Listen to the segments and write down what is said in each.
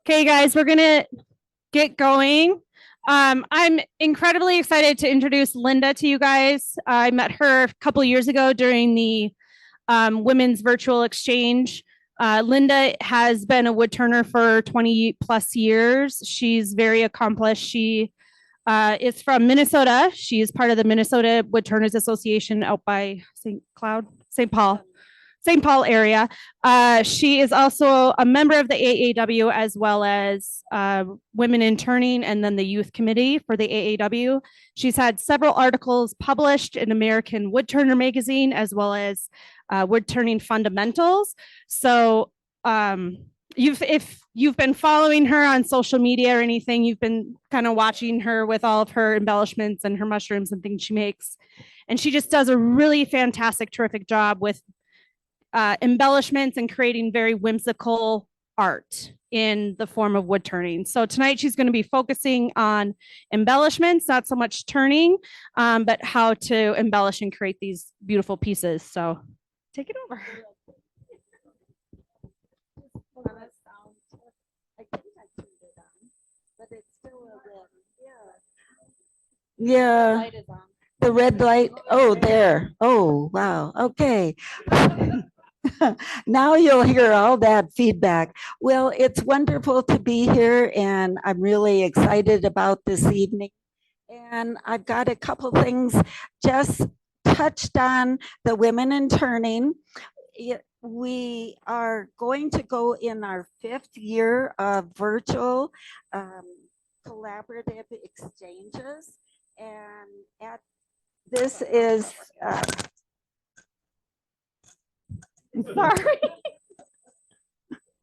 Okay, guys, we're gonna get going. I'm incredibly excited to introduce Linda to you guys. I met her a couple of years ago during the Women's Virtual Exchange. Linda has been a woodturner for 20 plus years. She's very accomplished. She is from Minnesota. She is part of the Minnesota Woodturners Association out by St. Paul area. She is also a member of the AAW as well as Women in Turning and then the Youth Committee for the AAW. She's had several articles published in American Woodturner magazine as well as Woodturning Fundamentals. So if you've been following her on social media or anything, you've been kind of watching her with all of her embellishments and her mushrooms and things she makes. And she just does a really fantastic, terrific job with embellishments and creating very whimsical art in the form of wood turning. So tonight she's going to be focusing on embellishments, not so much turning, but how to embellish and create these beautiful pieces. So take it over. Yeah, the red light. Oh, there. Oh, wow. Okay. Now you'll hear all that feedback. Well, it's wonderful to be here, and I'm really excited about this evening. And I've got a couple things just touched on the women in turning. We are going to go in our 5th year of virtual collaborative exchanges. And this is sorry.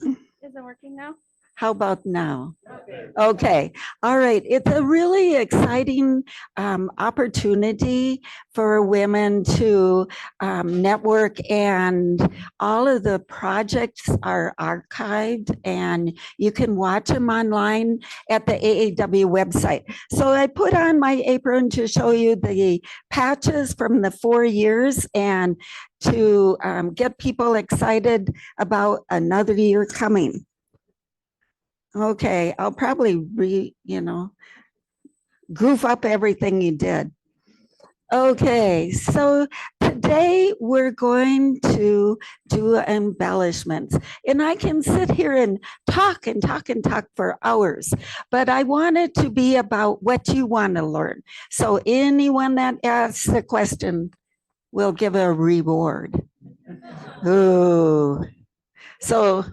Is it working now? How about now? Okay. All right. It's a really exciting opportunity for women to network, and all of the projects are archived and you can watch them online at the AAW website. So I put on my apron to show you the patches from the 4 years and to get people excited about another year coming. Okay, I'll probably goof up everything you did. Okay, so today we're going to do embellishments, and I can sit here and talk and talk and talk for hours, but I want it to be about what you want to learn. So anyone that asks a question will give a reward. Ooh, so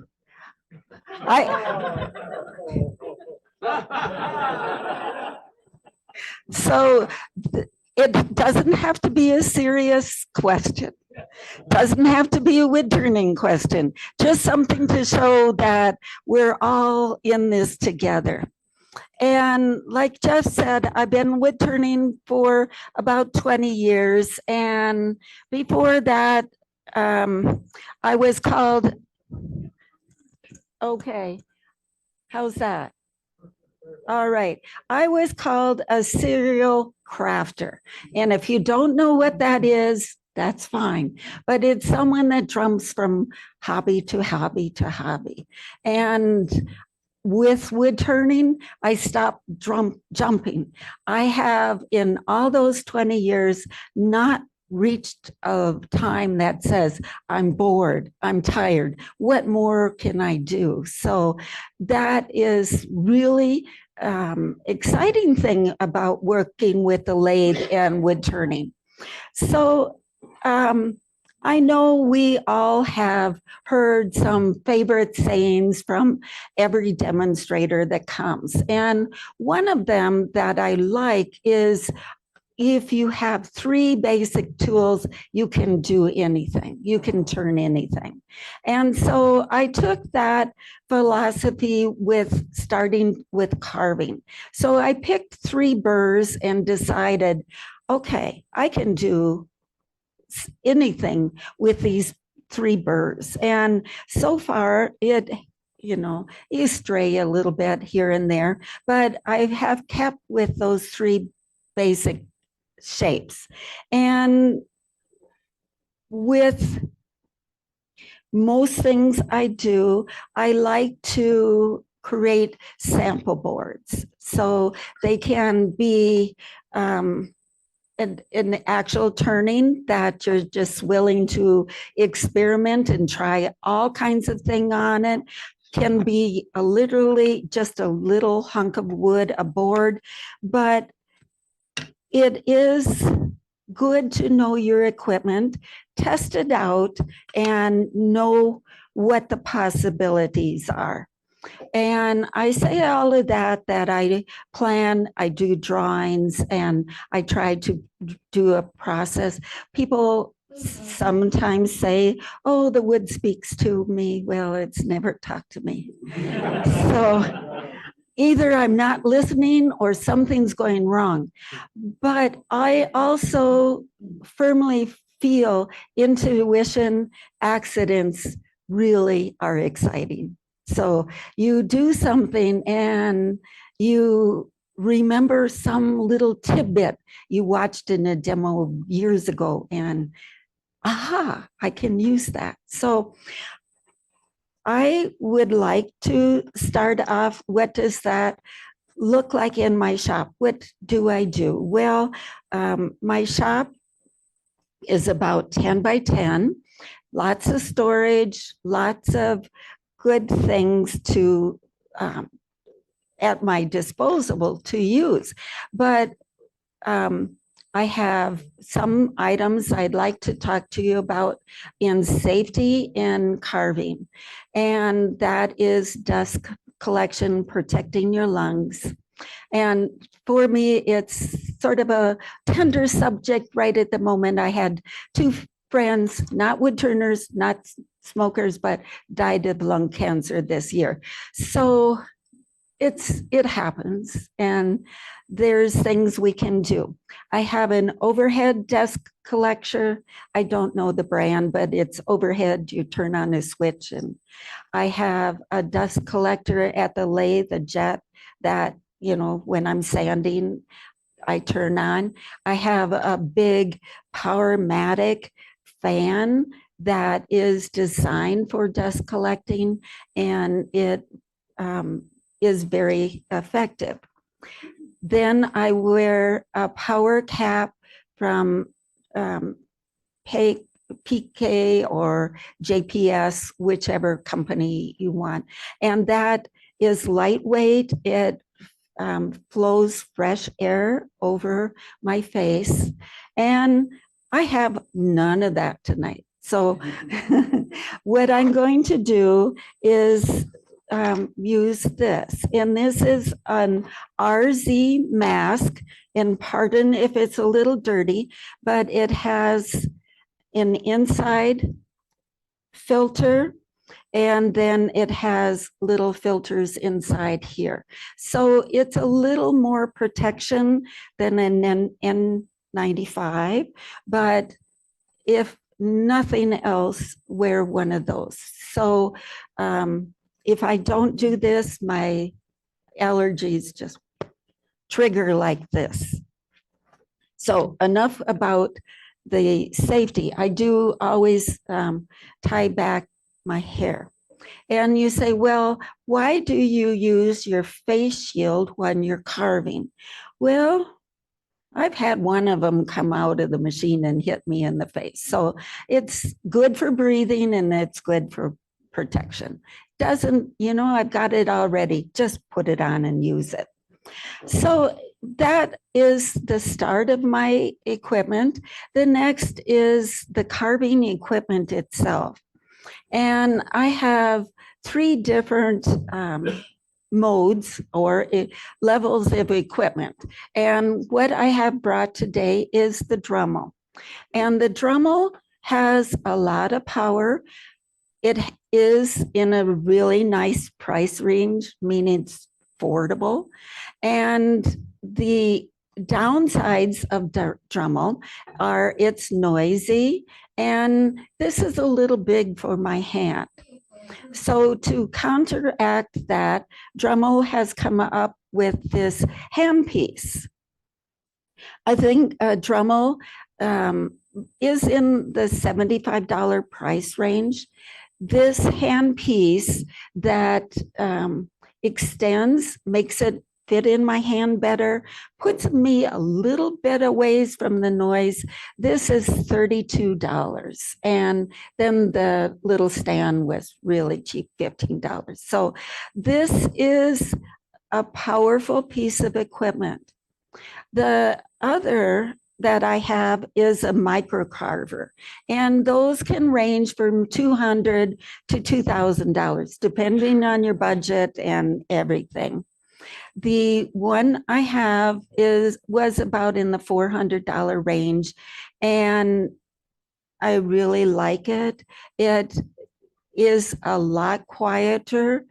so it doesn't have to be a serious question. Doesn't have to be a wood turning question. Just something to show that we're all in this together. And like Jeff said, I've been wood turning for about 20 years. And before that, I was called, okay, how's that? All right. I was called a serial crafter. And if you don't know what that is, that's fine. But it's someone that jumps from hobby to hobby to hobby. And with wood turning, I stopped jumping. I have, in all those 20 years, not reached a time that says, I'm bored, I'm tired, what more can I do? So that is really exciting thing about working with the lathe and wood turning. So I know we all have heard some favorite sayings from every demonstrator that comes. And one of them that I like is, if you have 3 basic tools, you can do anything. You can turn anything. And so I took that philosophy with starting with carving. So I picked 3 burrs and decided, okay, I can do anything with these 3 burrs. And so far it, you stray a little bit here and there, but I have kept with those 3 basic shapes. And with most things I do, I like to create sample boards so they can be an actual turning that you're just willing to experiment and try all kinds of thing on it. Can be literally just a little hunk of wood, a board, but it is good to know your equipment, test it out, and know what the possibilities are. And I say all of that, that I plan, I do drawings, and I try to do a process. People sometimes say, oh, the wood speaks to me. Well, it's never talked to me. So either I'm not listening or something's going wrong. But I also firmly feel intuition accidents really are exciting. So you do something and you remember some little tidbit you watched in a demo years ago, and aha, I can use that. So I would like to start off. What does that look like in my shop? What do I do? Well, my shop is about 10 by 10, lots of storage, lots of good things to at my disposal to use. But I have some items I'd like to talk to you about in safety in carving, and that is dust collection, protecting your lungs. And for me, it's sort of a tender subject right at the moment. I had two friends, not woodturners, not smokers, but died of lung cancer this year. So it happens, and there's things we can do. I have an overhead desk collector. I don't know the brand, but it's overhead. You turn on a switch, and I have a dust collector at the lathe, the jet that, you know, when I'm sanding, I turn on. I have a big Powermatic fan that is designed for dust collecting, and it is very effective. Then I wear a power cap from PK or JPS, whichever company you want. And that is lightweight. It flows fresh air over my face. And I have none of that tonight. So what I'm going to do is use this. And this is an RZ mask. And pardon if it's a little dirty, but it has an inside filter, and then it has little filters inside here. So it's a little more protection than an N95, but if nothing else, wear one of those. So if I don't do this, my allergies just trigger like this. So enough about the safety. I do always tie back my hair. And you say, well, why do you use your face shield when you're carving? Well, I've had one of them come out of the machine and hit me in the face. So it's good for breathing and it's good for protection. Doesn't, you know, I've got it already. Just put it on and use it. So that is the start of my equipment. The next is the carving equipment itself. And I have 3 different modes or levels of equipment. And what I have brought today is the Dremel. And the Dremel has a lot of power. It is in a really nice price range, meaning it's affordable. And the downsides of Dremel are it's noisy, and this is a little big for my hand. So to counteract that, Dremel has come up with this handpiece. I think Dremel is in the $75 price range. this handpiece that extends, makes it fit in my hand better, puts me a little bit away from the noise. This is $32. And then the little stand was really cheap, $15. So this is a powerful piece of equipment. The other that I have is a micro carver, and those can range from $200 to $2,000, depending on your budget and everything. The one I have was about in the $400 range, and I really like it. It is a lot quieter.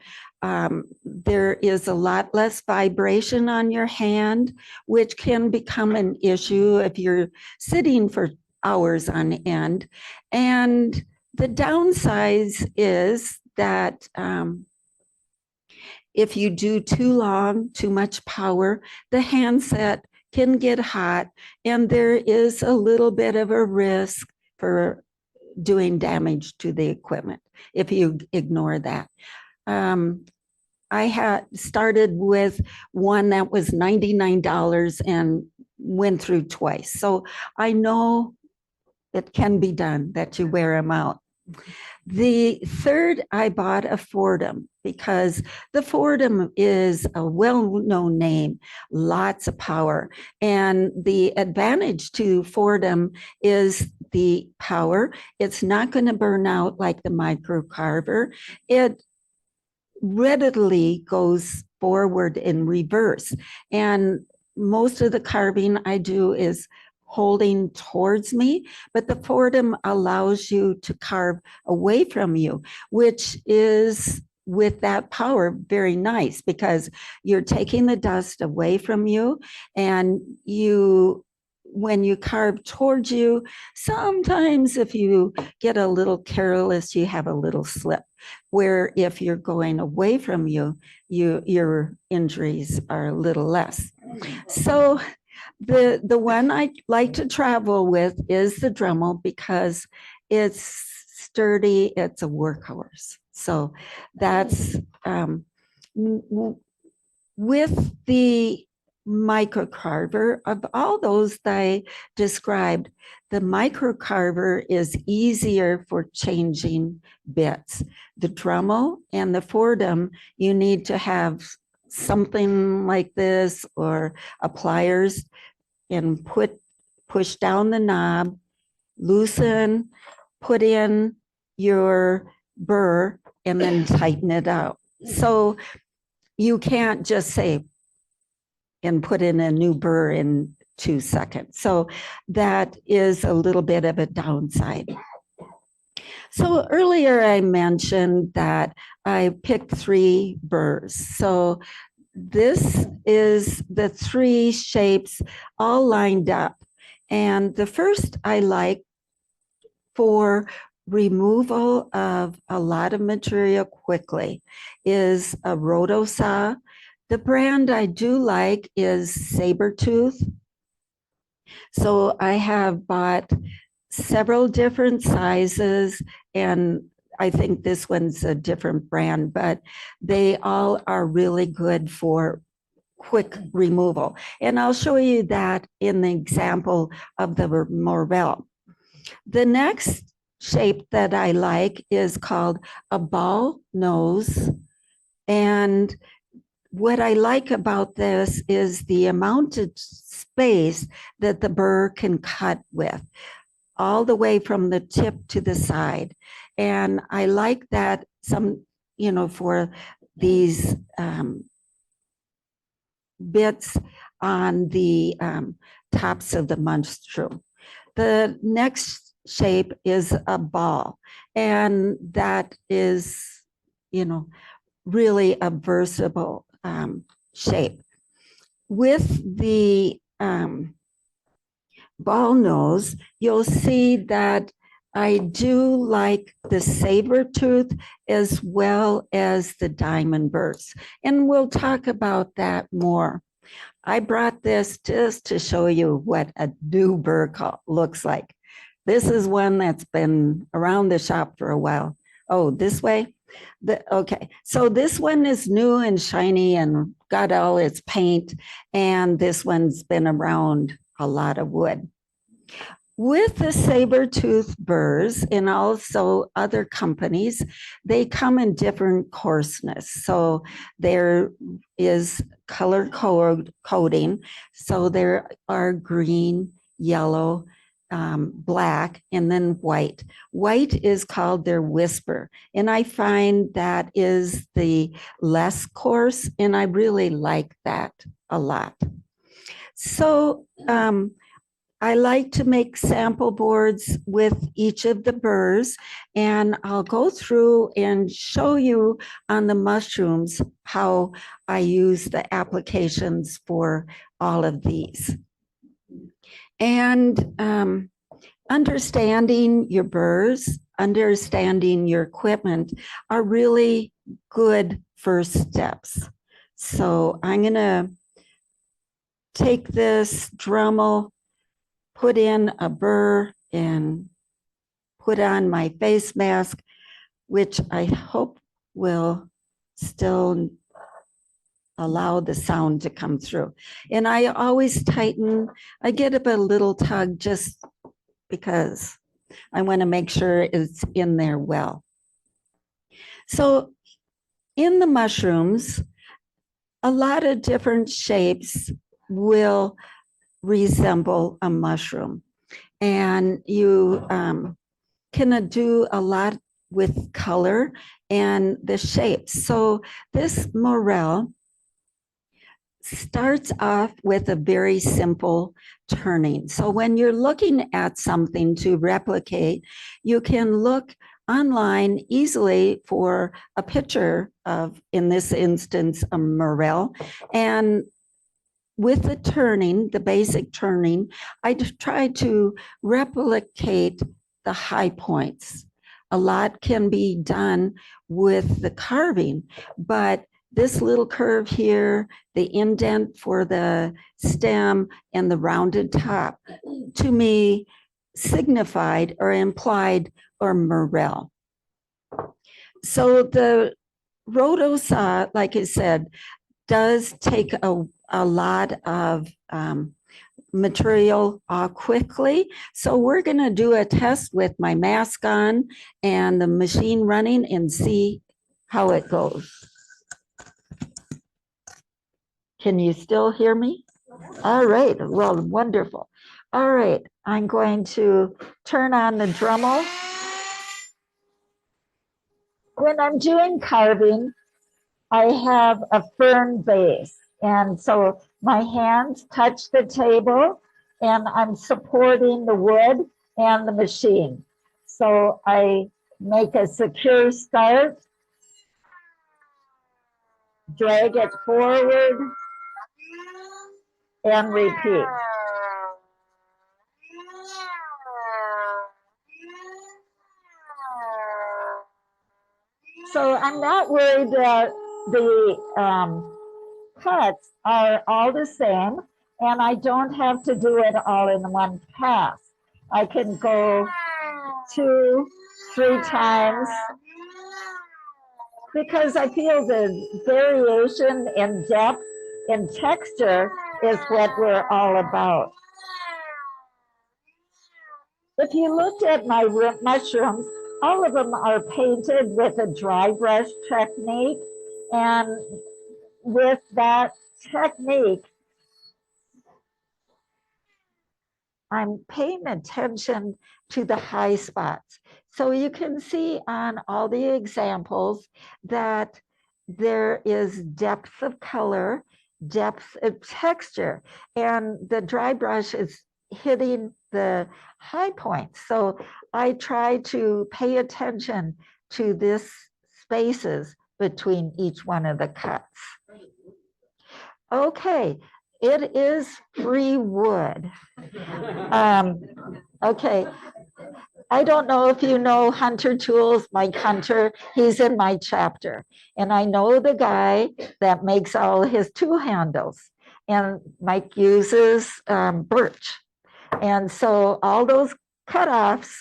There is a lot less vibration on your hand, which can become an issue if you're sitting for hours on end. And the downside is that if you do too long, too much power, the handset can get hot, and there is a little bit of a risk for doing damage to the equipment if you ignore that. I had started with one that was $99 and went through twice. So I know it can be done that you wear them out. The third, I bought a Fordham because the Fordham is a well-known name, lots of power. And the advantage to Fordham is the power. It's not going to burn out like the micro carver. It readily goes forward in reverse. And most of the carving I do is holding towards me, but the Fordham allows you to carve away from you, which is with that power very nice because you're taking the dust away from you, and when you carve towards you, sometimes if you get a little careless, you have a little slip, where if you're going away from you, your injuries are a little less. So the one I like to travel with is the Dremel because it's sturdy, it's a workhorse. So that's with the micro carver, of all those that I described, the micro carver is easier for changing bits. The Dremel and the Fordham, you need to have something like this or a pliers and push down the knob, loosen, put in your burr, and then tighten it out. So you can't just say and put in a new burr in 2 seconds. So that is a little bit of a downside. So earlier I mentioned that I picked 3 burrs. So this is the 3 shapes all lined up. And the first I like for removal of a lot of material quickly is a roto saw. The brand I do like is Sabertooth. So I have bought several different sizes, and I think this one's a different brand, but they all are really good for quick removal. And I'll show you that in the example of the Morel. The next shape that I like is called a ball nose. And what I like about this is the amount of space that the burr can cut with, all the way from the tip to the side. And I like that for these bits on the tops of the mushroom. The next shape is a ball, and that is, really a versatile shape. With the ball nose, you'll see that I do like the Sabertooth as well as the diamond burrs, and we'll talk about that more. I brought this just to show you what a new burr looks like. This is one that's been around the shop for a while. Oh, this way? Okay, so this one is new and shiny and got all its paint, and this one's been around a lot of wood. With the saber-tooth burrs and also other companies, they come in different coarseness. So there is color coding. So there are green, yellow, black, and then white. White is called their whisper. And I find that is the less coarse, and I really like that a lot. So I like to make sample boards with each of the burrs, and I'll go through and show you on the mushrooms how I use the applications for all of these. And understanding your burrs, understanding your equipment are really good first steps. So I'm going to take this Dremel, put in a burr, and put on my face mask, which I hope will still allow the sound to come through. And I always tighten, I get up a little tug just because I want to make sure it's in there well. So in the mushrooms, a lot of different shapes will resemble a mushroom. And you can do a lot with color and the shapes. So this morel starts off with a very simple turning. So when you're looking at something to replicate, you can look online easily for a picture of, in this instance, a morel. And with the turning, the basic turning, I try to replicate the high points. A lot can be done with the carving, but this little curve here, the indent for the stem and the rounded top, to me, signified or implied or morel. So the rotosaw, like I said, does take a lot of material quickly. So we're going to do a test with my mask on and the machine running and see how it goes. Can you still hear me? All right, well, wonderful. All right, I'm going to turn on the Dremel. When I'm doing carving, I have a fern base. And so my hands touch the table and I'm supporting the wood and the machine. So I make a secure start, drag it forward, and repeat. So I'm not worried that the cuts are all the same, and I don't have to do it all in one pass. I can go 2, 3 times because I feel the variation in depth and texture is what we're all about. If you looked at my mushrooms, all of them are painted with a dry brush technique, and with that technique, I'm paying attention to the high spots. So you can see on all the examples that there is depth of color, depth of texture, and the dry brush is hitting the high points. So I try to pay attention to this spaces between each one of the cuts. Okay, it is free wood. Okay, I don't know if you know Hunter Tools, Mike Hunter, he's in my chapter. And I know the guy that makes all his tool handles. And Mike uses birch. And so all those cutoffs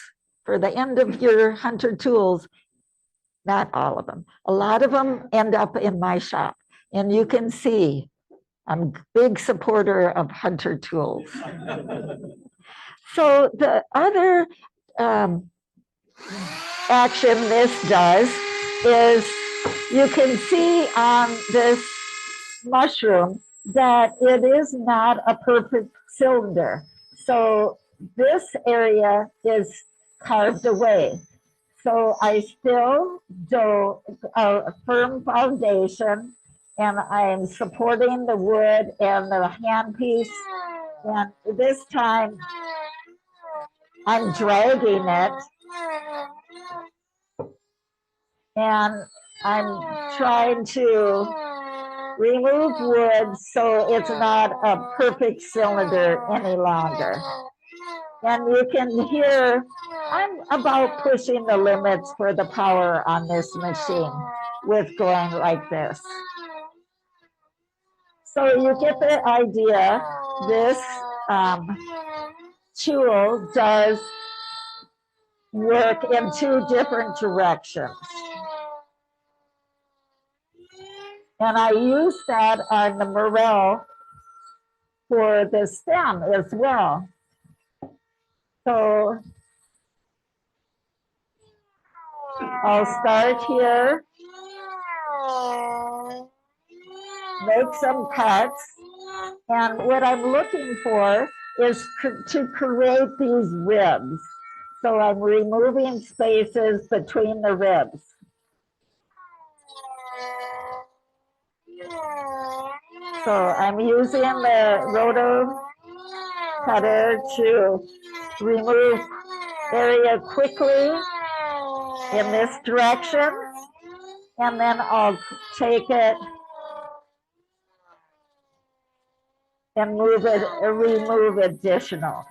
for the end of your Hunter Tools not all of them. A lot of them end up in my shop. And you can see I'm a big supporter of Hunter tools. So the other action this does is you can see on this mushroom that it is not a perfect cylinder. So this area is carved away. So I still do a firm foundation, and I'm supporting the wood and the handpiece. And this time I'm dragging it, and I'm trying to remove wood so it's not a perfect cylinder any longer. And you can hear I'm about pushing the limits for the power on this machine with going like this. So you get the idea. This tool does work in two different directions. And I use that on the morel for the stem as well. So I'll start here, make some cuts, and what I'm looking for is to create these ribs. So I'm removing spaces between the ribs. So I'm using the roto cutter to remove area quickly in this direction, and then I'll take it and move it, remove additional.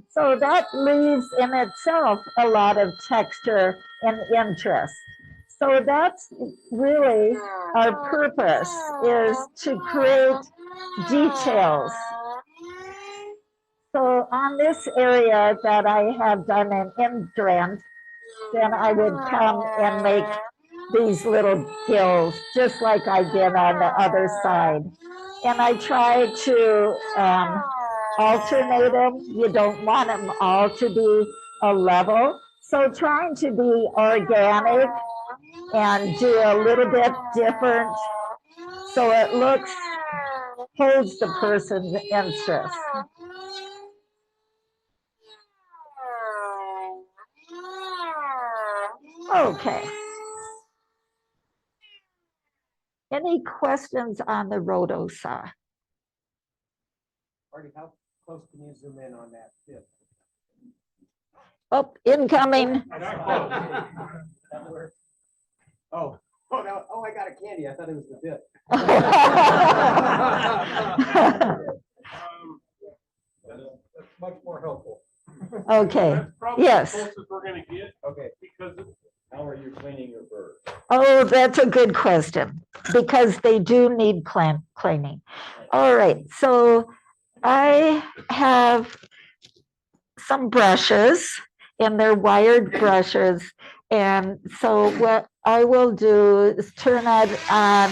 So that leaves in itself a lot of texture and interest. So that's really our purpose, is to create details. So on this area that I have done an indent, then I would come and make these little gills, just like I did on the other side. And I try to alternate them. You don't want them all to be a level. So trying to be organic and do a little bit different so it looks, holds the person's interest. Okay. Any questions on the roto saw? Marty, how close can you zoom in on that tip? Oh, incoming. That works. Oh, no. Oh, I got a candy. I thought it was the dip. That's much more helpful. Okay. That's probably Yes. the closest we're gonna get. Okay. Because How are you cleaning your bird? Oh, that's a good question, because they do need cleaning. All right, so I have some brushes, and they're wired brushes. And so what I will do is turn it on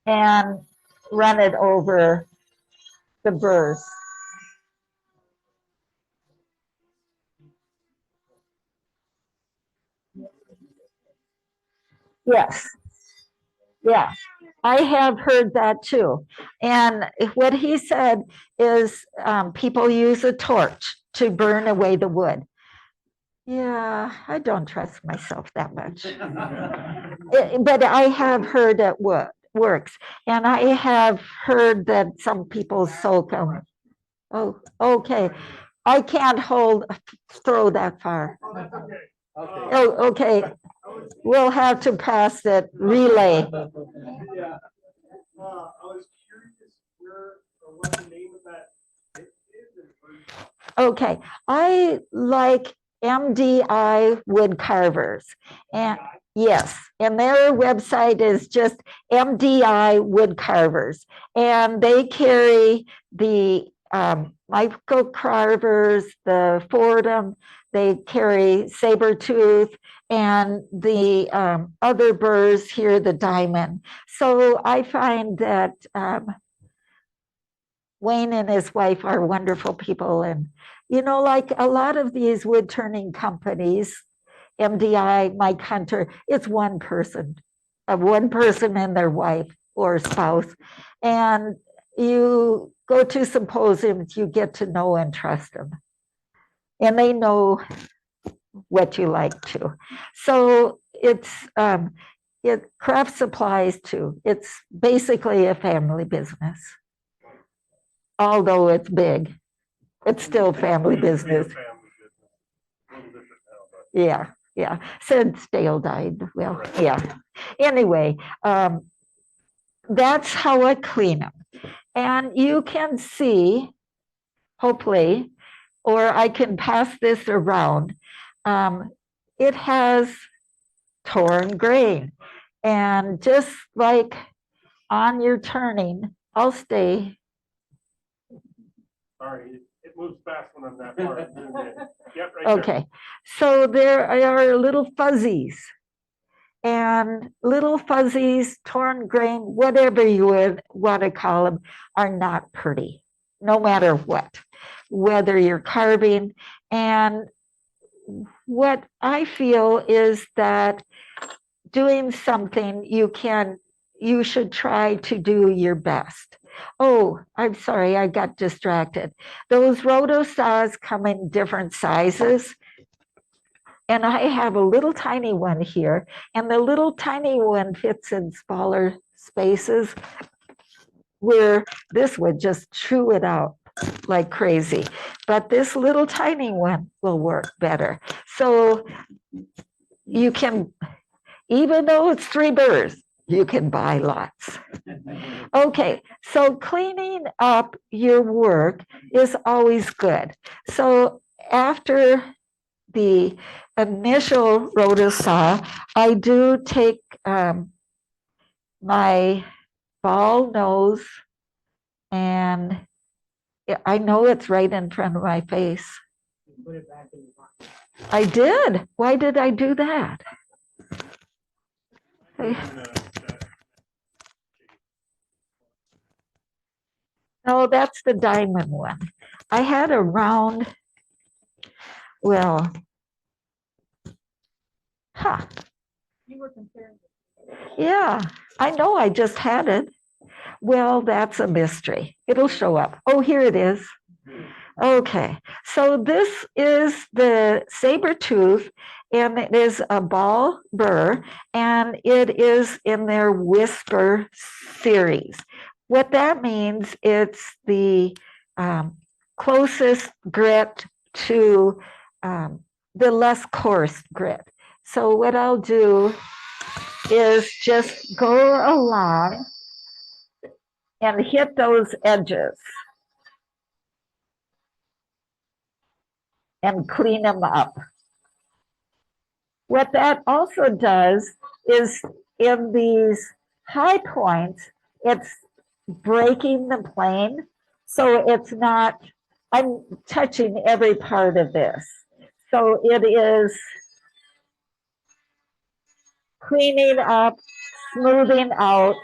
and run it over the burrs. Yes. Yeah, I have heard that too. And what he said is people use a torch to burn away the wood. Yeah, I don't trust myself that much. But I have heard it works. And I have heard that some people soak them. Oh, okay. I can't throw that far. Oh, that's okay. Okay. Oh, okay. We'll have to pass it relay. Yeah. I was curious where or what the name of that tip is. Okay, I like MDI wood carvers. And Yes, and their website is just MDI Wood Carvers, and they carry the micro carvers, the Fordham, they carry saber tooth, and the other burrs here, the diamond. So I find that Wayne and his wife are wonderful people, and like a lot of these wood turning companies, MDI, Mike Hunter, it's one person and their wife or spouse. And you go to symposiums, you get to know and trust them. And they know what you like to. So it's craft supplies too. It's basically a family business. Although it's big, it's still family business. Yeah. Yeah, since Dale died. Well, yeah. Anyway, that's how I clean them. And you can see, hopefully, or I can pass this around. It has torn grain. And just like on your turning, I'll stay. Sorry, it moves fast when I'm that far. Yep, right Okay, there. So there are little fuzzies, and little fuzzies, torn grain, whatever you would want to call them, are not pretty, no matter what, whether you're carving. And what I feel is that doing something you should try to do your best. Oh, I'm sorry, I got distracted. Those roto saws come in different sizes. And I have a little tiny one here, and the little tiny one fits in smaller spaces where this would just chew it out like crazy. But this little tiny one will work better. So you can, even though it's 3 burrs, you can buy lots. Okay, so cleaning up your work is always good. So after the initial roto saw, I do take my ball nose, and I know it's right in front of my face. Put it back in the box. I did. Why did I do that? No, that's the diamond one. I had a round, well, huh. You were comparing. Yeah, I know, I just had it. Well, that's a mystery. It'll show up. Oh, here it is. Okay, so this is the saber tooth, and it is a ball burr, and it is in their Whisper series. What that means, it's the closest grit to the less coarse grit. So what I'll do is just go along and hit those edges and clean them up. What that also does is in these high points, it's breaking the plane. So it's not, I'm touching every part of this. So it is cleaning up, smoothing out.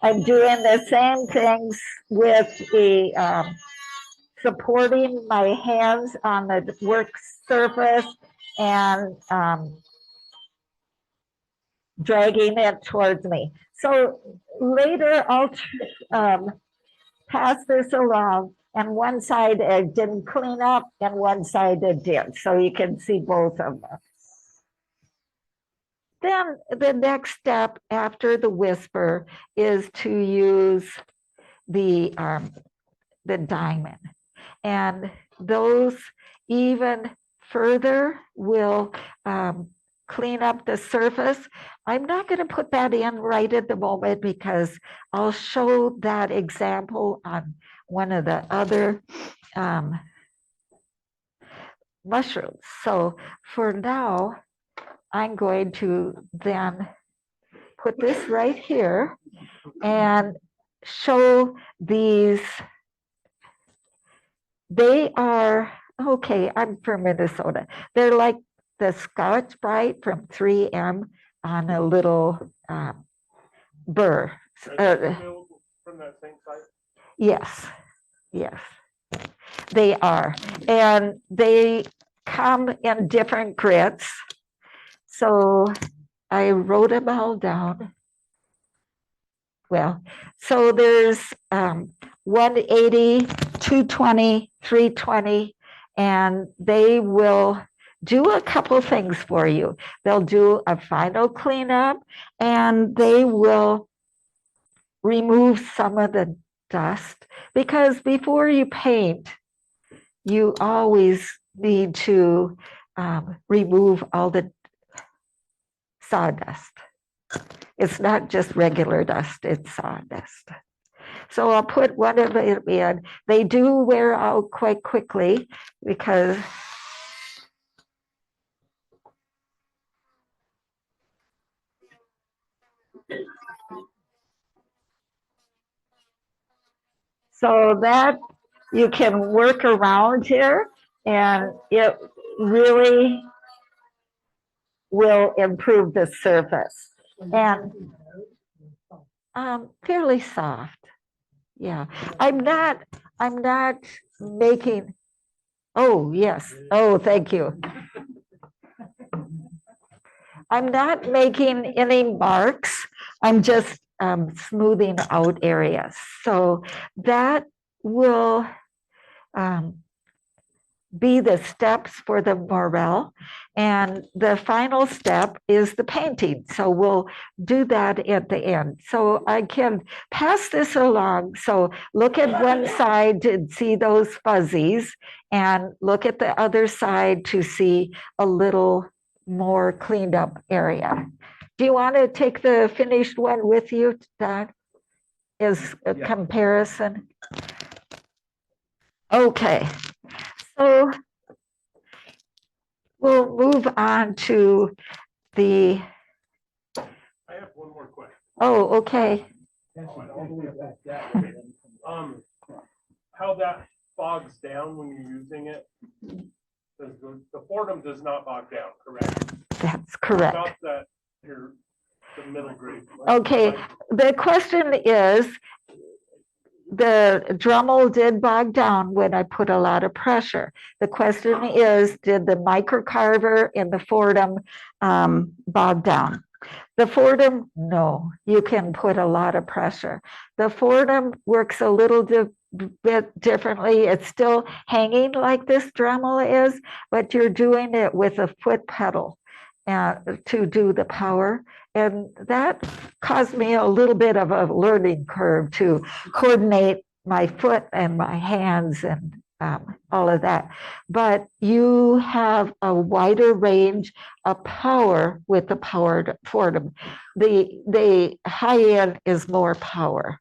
I'm doing the same things with the supporting my hands on the work surface and dragging it towards me. So later I'll pass this along, and one side it didn't clean up and one side it did. So you can see both of them. Then the next step after the whisper is to use the diamond. And those even further will clean up the surface. I'm not going to put that in right at the moment because I'll show that example on one of the other mushrooms. So for now, I'm going to then put this right here and show these. They are, okay, I'm from Minnesota. They're like the Scotch Brite from 3M on a little burr. Are they available from that same site? Yes, yes, they are. And they come in different grits. So I wrote them all down. Well, so there's 180, 220, 320, and they will do a couple things for you. They'll do a final cleanup and they will remove some of the dust, because before you paint, you always need to remove all the sawdust. It's not just regular dust, it's sawdust. So I'll put one of them in. They do wear out quite quickly because so that you can work around here and it really will improve the surface. And fairly soft. Yeah. I'm not making, oh yes. Oh, thank you. I'm not making any marks. I'm just smoothing out areas. So that will be the steps for the morel. And the final step is the painting. So we'll do that at the end. So I can pass this along. So look at one side to see those fuzzies and look at the other side to see a little more cleaned up area. Do you want to take the finished one with you, Don? As a comparison? Okay. So we'll move on to the. I have one more question. Oh, okay. How that bogs down when you're using it? The Fordham does not bog down, correct? That's correct. Not that you're the middle grade. Okay, the question is, the Dremel did bog down when I put a lot of pressure. The question is, did the microcarver and the Fordham bog down? The Fordham, no, you can put a lot of pressure. The Fordham works a little bit differently. It's still hanging like this Dremel is, but you're doing it with a foot pedal to do the power. And that caused me a little bit of a learning curve to coordinate my foot and my hands and all of that. But you have a wider range of power with the powered Fordham. The high end is more power.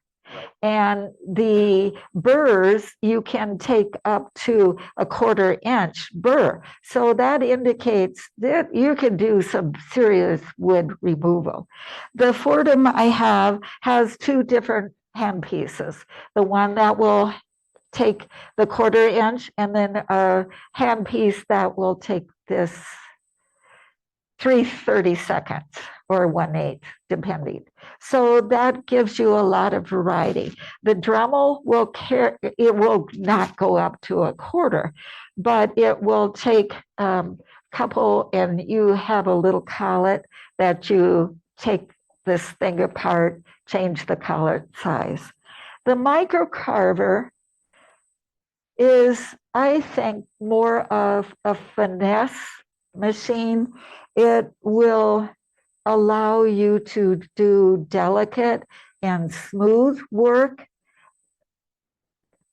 And the burrs, you can take up to a 1/4 inch burr. So that indicates that you can do some serious wood removal. The Fordham I have has 2 different hand pieces. The one that will take the 1/4 inch and then a hand piece that will take this 3/32 or 1/8, depending. So that gives you a lot of variety. The Dremel will it will not go up to a 1/4, but it will take couple, and you have a little collet that you take this thing apart, change the collet size. The microcarver is, I think, more of a finesse machine. It will allow you to do delicate and smooth work.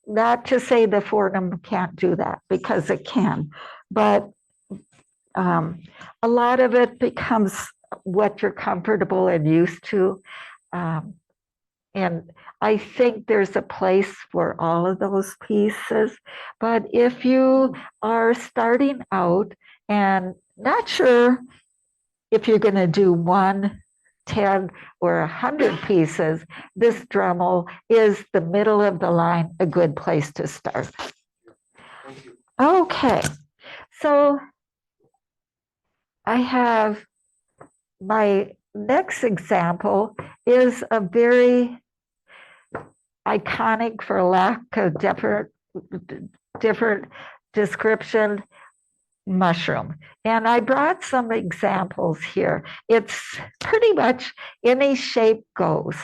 Not to say the Fordham can't do that, because it can, but a lot of it becomes what you're comfortable and used to. And I think there's a place for all of those pieces. But if you are starting out and not sure if you're going to do 1, 10, or 100 pieces, this Dremel is the middle of the line, a good place to start. Okay, so I have my next example is a very iconic, for lack of different description, mushroom. And I brought some examples here. It's pretty much any shape goes.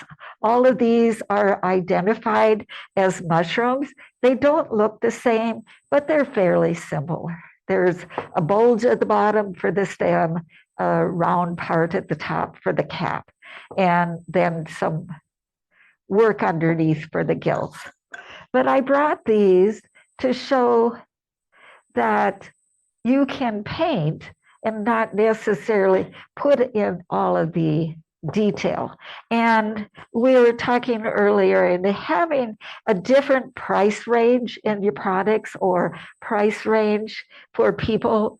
All of these are identified as mushrooms. They don't look the same, but they're fairly similar. There's a bulge at the bottom for the stem, a round part at the top for the cap, and then some work underneath for the gills. But I brought these to show that you can paint and not necessarily put in all of the detail. And we were talking earlier, and having a different price range in your products or price range for people,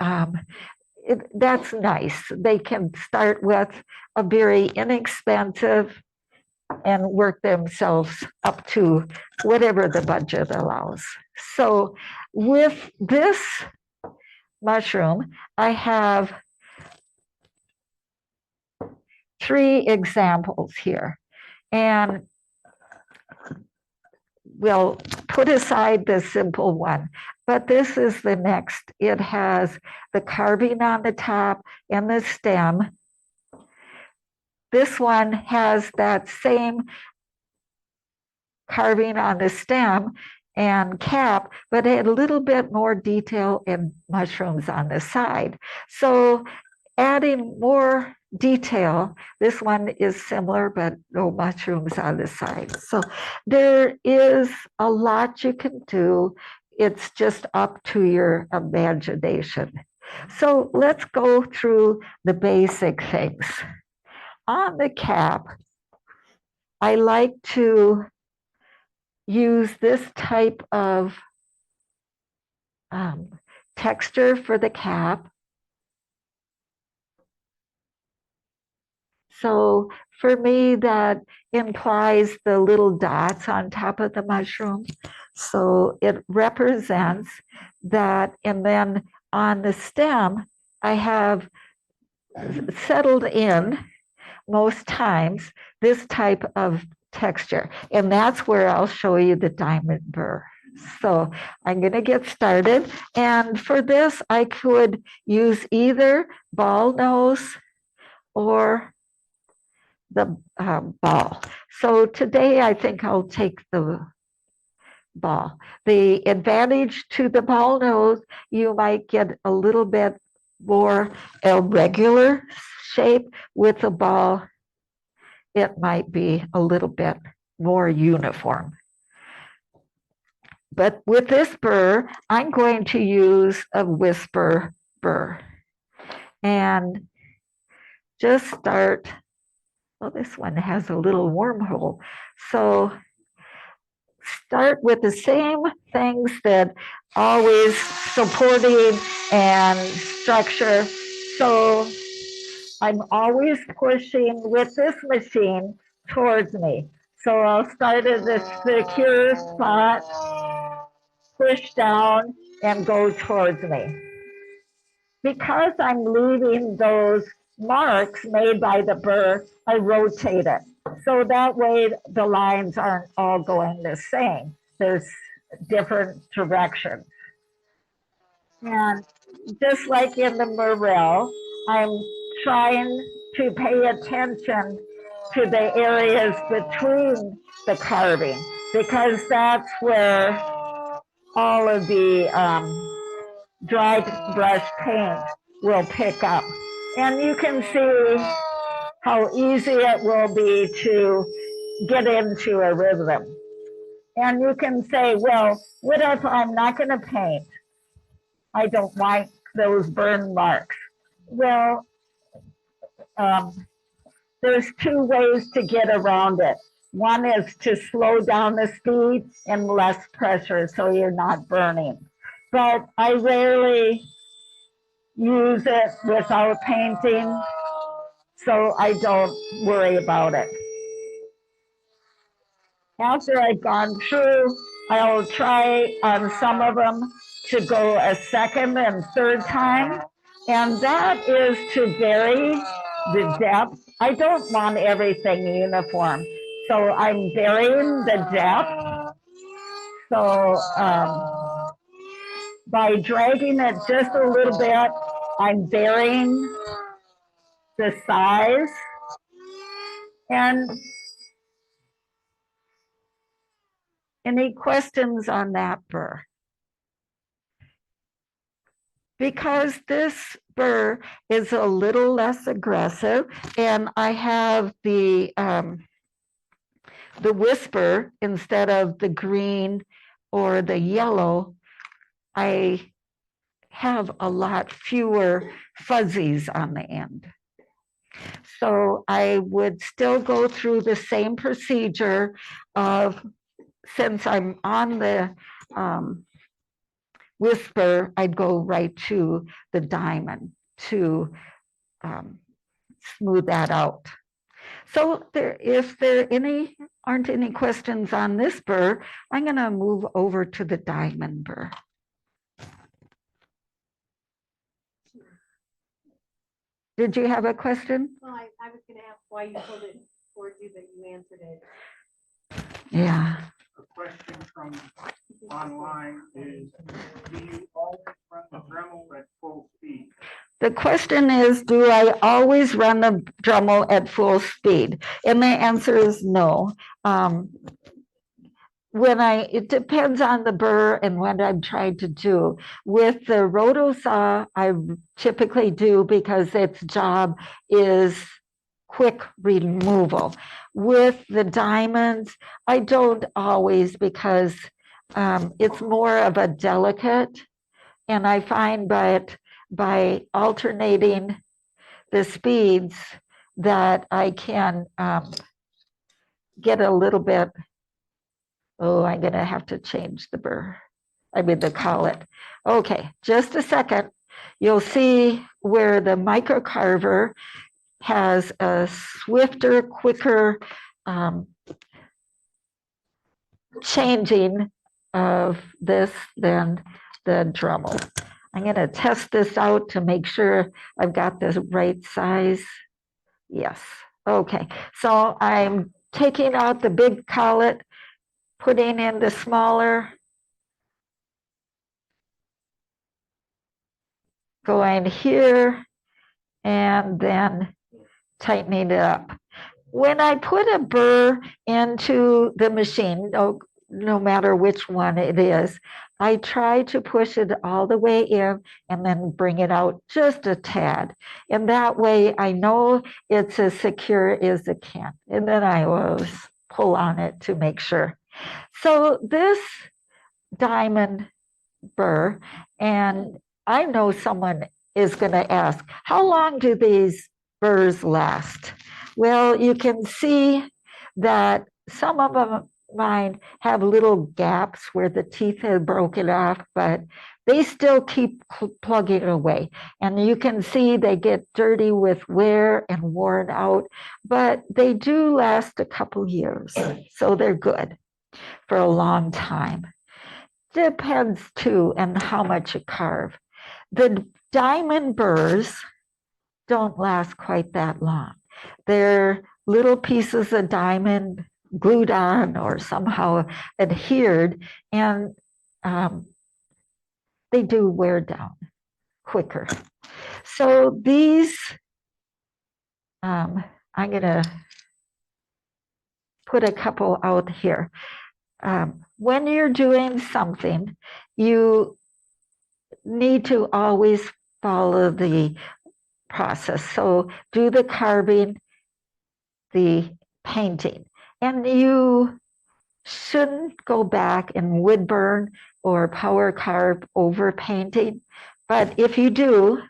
that's nice. They can start with a very inexpensive and work themselves up to whatever the budget allows. So with this mushroom, I have 3 examples here. And we'll put aside the simple one, but this is the next. It has the carving on the top and the stem. This one has that same carving on the stem and cap, but it had a little bit more detail and mushrooms on the side. So adding more detail, this one is similar, but no mushrooms on the side. So there is a lot you can do. It's just up to your imagination. So let's go through the basic things. On the cap, I like to use this type of texture for the cap. So for me, that implies the little dots on top of the mushroom. So it represents that. And then on the stem, I have settled in most times this type of texture. And that's where I'll show you the diamond burr. So I'm going to get started. And for this, I could use either ball nose or the ball. So today I think I'll take the ball. The advantage to the ball nose, you might get a little bit more irregular shape. With the ball, it might be a little bit more uniform. But with this burr, I'm going to use a whisper burr. And just start, well, this one has a little wormhole. So start with the same things that always supporting and structure. So I'm always pushing with this machine towards me. So I'll start at this secure spot, push down, and go towards me. Because I'm leaving those marks made by the burr, I rotate it. So that way the lines aren't all going the same. There's different directions. And just like in the morel, I'm trying to pay attention to the areas between the carving, because that's where all of the dry brush paint will pick up. And you can see how easy it will be to get into a rhythm. And you can say, well, what if I'm not going to paint? I don't like those burn marks. Well, there's 2 ways to get around it. One is to slow down the speed and less pressure so you're not burning. But I rarely use it without painting. so I don't worry about it. After I've gone through, I'll try on some of them to go a second and third time. And that is to vary the depth. I don't want everything uniform. So I'm varying the depth. So by dragging it just a little bit, I'm varying the size. And any questions on that burr? Because this burr is a little less aggressive, and I have the whisper instead of the green or the yellow, I have a lot fewer fuzzies on the end. So I would still go through the same procedure of, since I'm on the whisper, I'd go right to the diamond to smooth that out. So if there aren't any questions on this burr, I'm going to move over to the diamond burr. Did you have a question? Well, I was gonna ask why you told it towards you, but you answered it. Yeah. A question from online is, do you always run the Dremel at full speed? The question is, do I always run the Dremel at full speed? And the answer is no. It depends on the burr and what I'm trying to do. With the roto saw, I typically do because its job is quick removal. With the diamonds, I don't always, because it's more of a delicate, and I find by alternating the speeds that I can get a little bit. Oh, I'm going to have to change the burr. the collet. Okay, just a second. You'll see where the microcarver has a swifter, quicker changing of this than the Dremel. I'm going to test this out to make sure I've got the right size. Yes. Okay. So I'm taking out the big collet, putting in the smaller, going here, and then tightening it up. When I put a burr into the machine, no matter which one it is, I try to push it all the way in and then bring it out just a tad. And that way I know it's as secure as it can. And then I always pull on it to make sure. So this diamond burr, and I know someone is going to ask, how long do these burrs last? Well, you can see that some of them mine have little gaps where the teeth have broken off, but they still keep plugging away. And you can see they get dirty with wear and worn out, but they do last a couple years. So they're good for a long time. Depends too on how much you carve. The diamond burrs don't last quite that long. They're little pieces of diamond glued on or somehow adhered, and they do wear down quicker. So these, I'm going to put a couple out here. When you're doing something, you need to always follow the process. So do the carving, the painting, and you shouldn't go back and wood burn or power carve over painting. But if you do,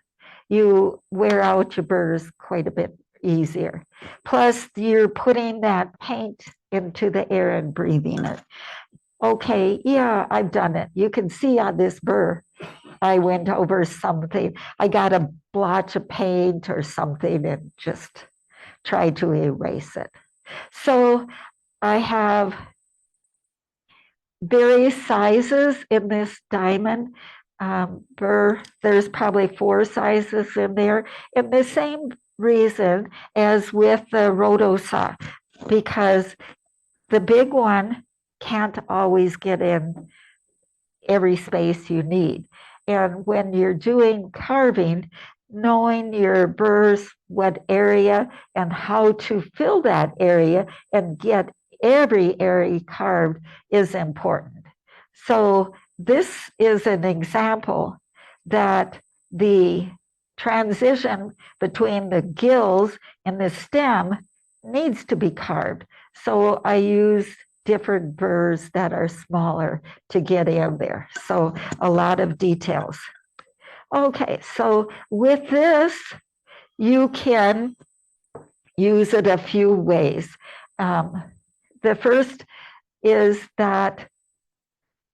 you wear out your burrs quite a bit easier. Plus, you're putting that paint into the air and breathing it. Okay, yeah, I've done it. You can see on this burr, I went over something. I got a blotch of paint or something and just try to erase it. So I have various sizes in this diamond burr. There's probably 4 sizes in there, and the same reason as with the roto saw, because the big one can't always get in every space you need. And when you're doing carving, knowing your burrs, what area and how to fill that area and get every area carved is important. So this is an example that the transition between the gills and the stem needs to be carved. So I use different burrs that are smaller to get in there. So a lot of details. Okay, so with this, you can use it a few ways. The first is that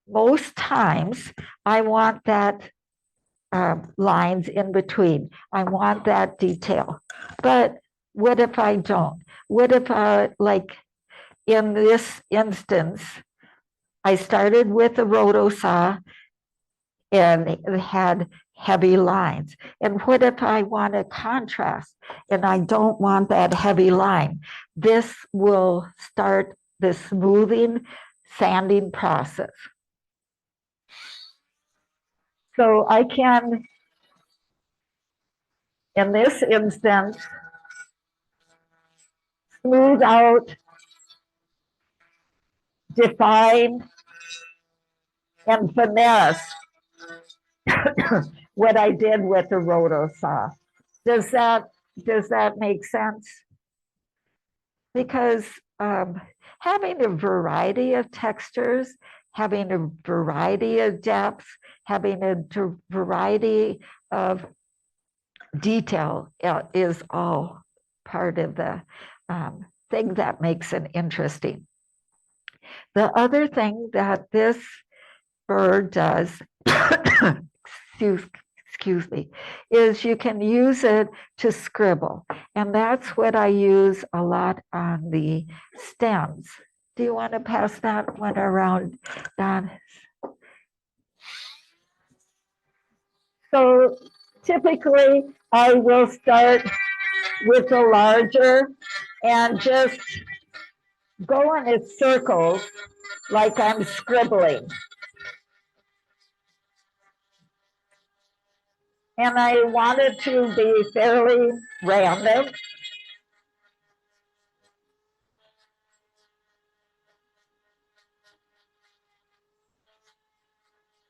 most times I want that lines in between. I want that detail. But what if I don't? What if like in this instance, I started with a roto saw and it had heavy lines. And what if I want a contrast and I don't want that heavy line? This will start the smoothing, sanding process. So I can, in this instance, smooth out, define, and finesse what I did with the roto saw. Does that make sense? Because having a variety of textures, having a variety of depths, having a variety of detail is all part of the thing that makes it interesting. The other thing that this bird does, excuse me, is you can use it to scribble. And that's what I use a lot on the stems. Do you want to pass that one around, Don? So typically I will start with the larger and just go in its circles like I'm scribbling. And I want it to be fairly random.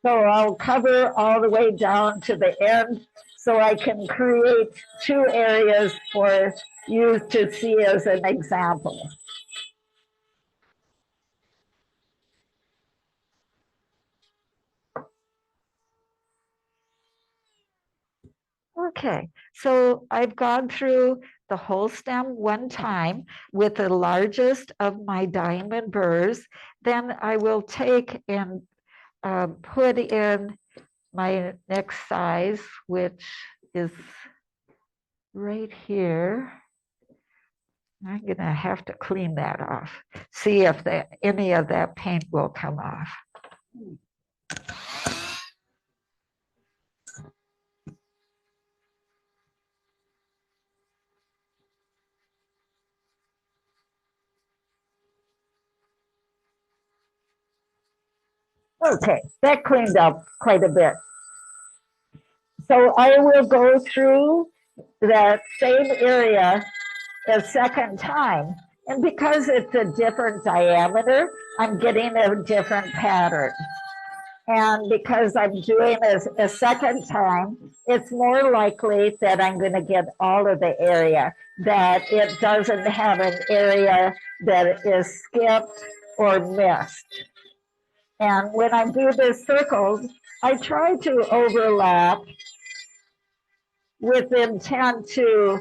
So I'll cover all the way down to the end so I can create 2 areas for you to see as an example. Okay, so I've gone through the whole stem one time with the largest of my diamond burrs. Then I will take and put in my next size, which is right here. I'm gonna have to clean that off. See if any of that paint will come off. Okay, that cleaned up quite a bit. So I will go through that same area a second time. And because it's a different diameter, I'm getting a different pattern. And because I'm doing this a second time, it's more likely that I'm going to get all of the area, that it doesn't have an area that is skipped or missed. And when I do the circles, I try to overlap with intent to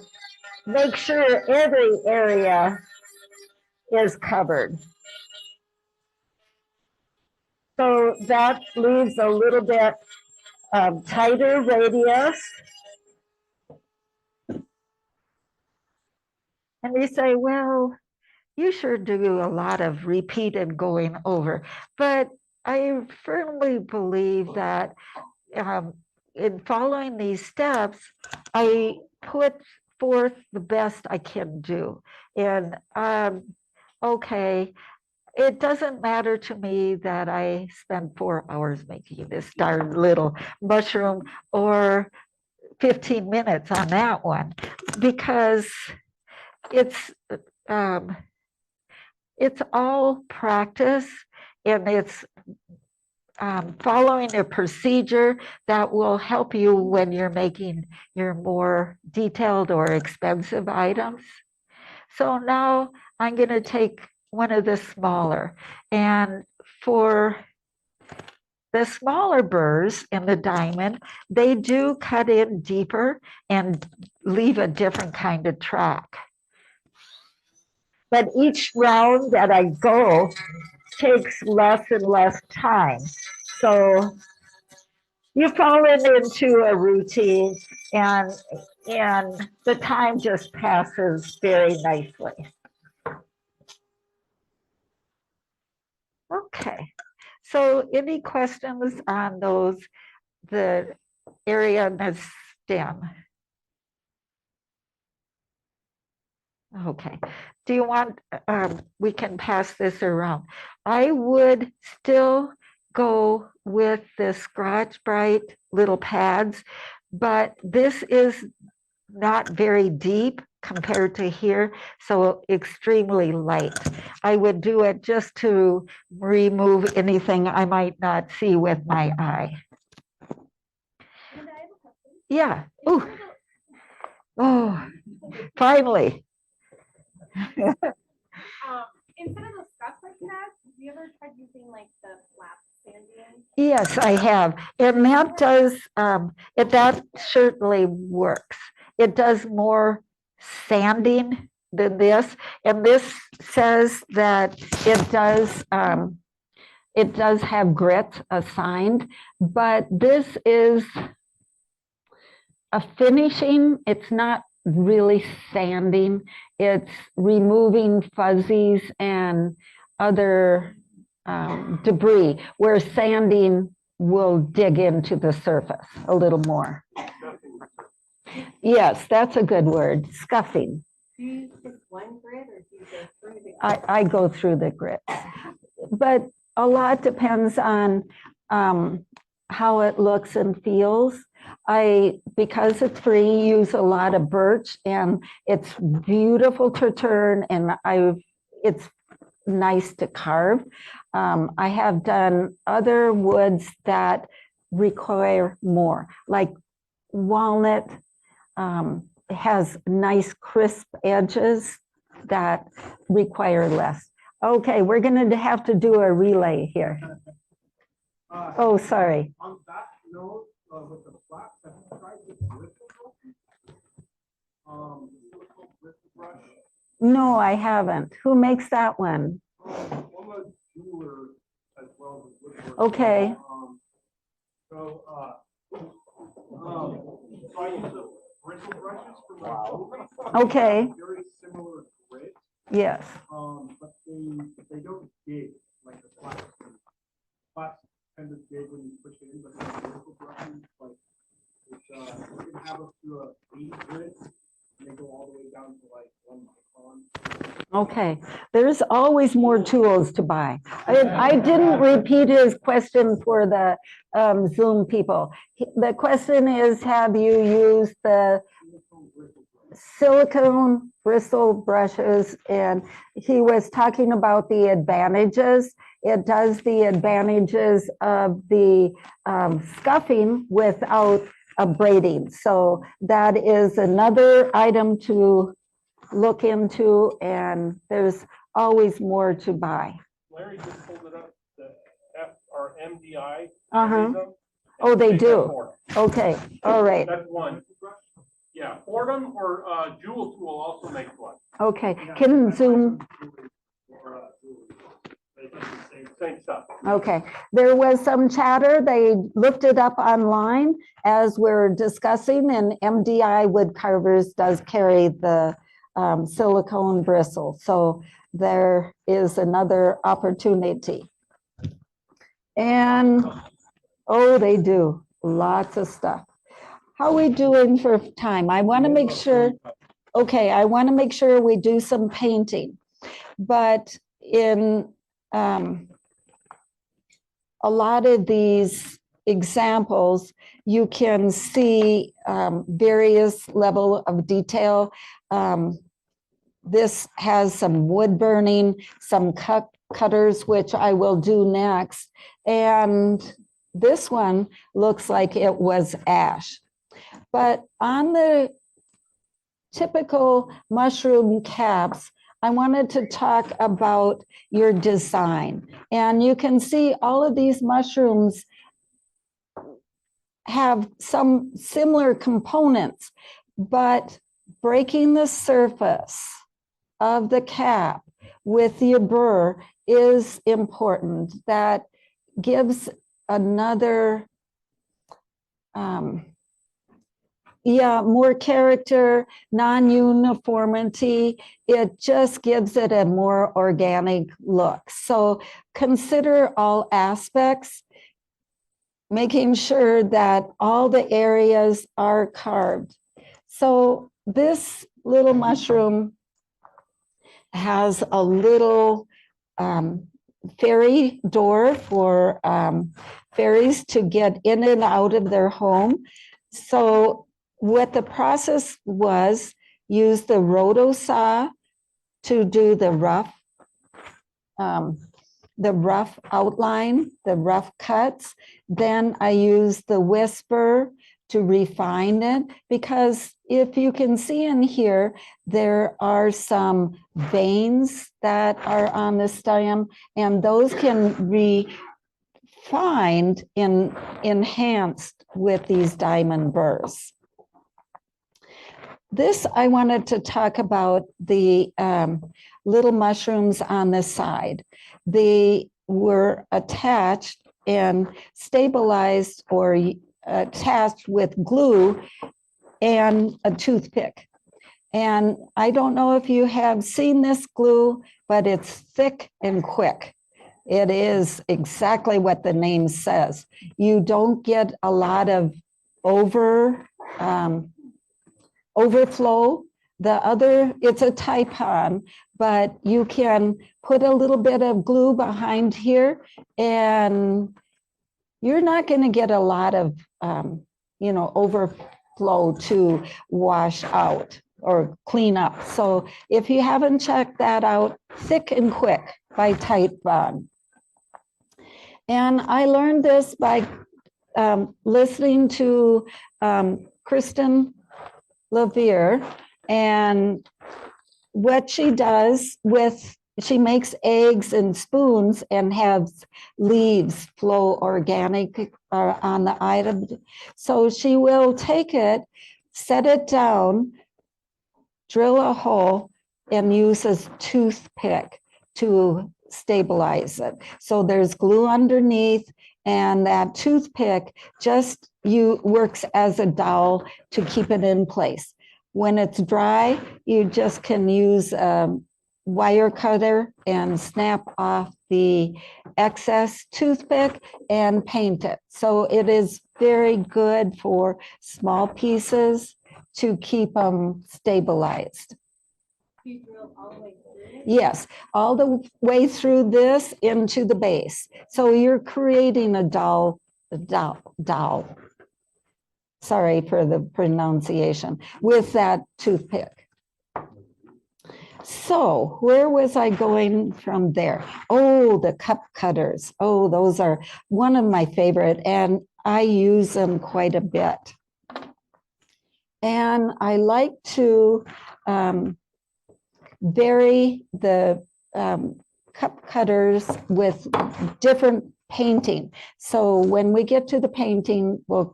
make sure every area is covered. So that leaves a little bit tighter radius. And you say, well, you sure do a lot of repeated going over. But I firmly believe that in following these steps, I put forth the best I can do. And okay, it doesn't matter to me that I spend 4 hours making this darn little mushroom or 15 minutes on that one, because it's um, it's all practice, and it's following a procedure that will help you when you're making your more detailed or expensive items. So now I'm going to take one of the smaller, and for the smaller burrs in the diamond, they do cut in deeper and leave a different kind of track. But each round that I go takes less and less time. So you fall into a routine, and the time just passes very nicely. Okay, so any questions on those, the area and the stem? Okay, do you want, we can pass this around. I would still go with the Scotch Brite little pads, but this is not very deep compared to here, so extremely light. I would do it just to remove anything I might not see with my eye. Yeah. Ooh. Oh, finally. Instead of those Scotch Brite pads, have you ever tried using like the flat sanding? Yes, I have. And that does, that certainly works. It does more sanding than this. And this says that it does have grit assigned, but this is a finishing. It's not really sanding. It's removing fuzzies and other debris, where sanding will dig into the surface a little more. Yes, that's a good word, scuffing. Do you use just one grit or do you go through the grit? I go through the grit, but a lot depends on how it looks and feels. Because it's free, use a lot of birch, and it's beautiful to turn, and it's nice to carve. I have done other woods that require more, like walnut has nice crisp edges that require less. Okay, we're going to have to do a relay here. Oh, sorry. On that note, with the flats, have you tried this bristle brush? No, I haven't. Who makes that one? I'm a jeweler as well as woodworker. Okay. So I use the bristle brushes for my jewelry. Okay. Very similar grit, Yes. but they don't dig like the flats. Flats tend to dig when you push it in, but the bristle brushes, like you can have up to a 80 grit, and they go all the way down to like 1 micron. Okay, there's always more tools to buy. I didn't repeat his question for the Zoom people. The question is, have you used the silicone bristle brushes? And he was talking about the advantages. It does the advantages of the scuffing without braiding. So that is another item to look into, and there's always more to buy. Larry just pulled it up, the FRMDI. Oh, they do. Okay, all right. That's one. Yeah, Fordham or Jewel Tool also makes one. Okay, can Zoom, Same stuff. okay. There was some chatter. They looked it up online as we're discussing, and MDI Wood Carvers does carry the silicone bristle. So there is another opportunity. And, oh, they do lots of stuff. How are we doing for time? I want to make sure, okay, I want to make sure we do some painting. But in a lot of these examples, you can see various level of detail. This has some wood burning, some cutters, which I will do next. And this one looks like it was ash. But on the typical mushroom caps, I wanted to talk about your design. And you can see all of these mushrooms have some similar components, but breaking the surface of the cap with your burr is important. That gives another, more character, non-uniformity. It just gives it a more organic look. So consider all aspects, making sure that all the areas are carved. So this little mushroom has a little fairy door for fairies to get in and out of their home. So what the process was, use the roto saw to do the rough outline, the rough cuts. Then I use the whisper to refine it, because if you can see in here, there are some veins that are on the stem, and those can be refined and enhanced with these diamond burrs. This, I wanted to talk about the little mushrooms on the side. They were attached and stabilized or attached with glue and a toothpick. And I don't know if you have seen this glue, but it's thick and quick. It is exactly what the name says. You don't get a lot of overflow. The other, it's a Typon, but you can put a little bit of glue behind here and you're not going to get a lot of, overflow to wash out or clean up. So if you haven't checked that out, Thick and Quick by Typon. And I learned this by listening to Kristen Levere, and what she does she makes eggs and spoons and has leaves flow organic on the item. So she will take it, set it down, drill a hole, and use a toothpick to stabilize it. So there's glue underneath, and that toothpick just works as a dowel to keep it in place. When it's dry, you just can use a wire cutter and snap off the excess toothpick and paint it. So it is very good for small pieces to keep them stabilized. You drill all the way through? Yes, all the way through this into the base. So you're creating a dowel. Sorry for the pronunciation, with that toothpick. So where was I going from there? Oh, the cup cutters. Oh, those are one of my favorite, and I use them quite a bit. And I like to vary the cup cutters with different painting. So when we get to the painting, we'll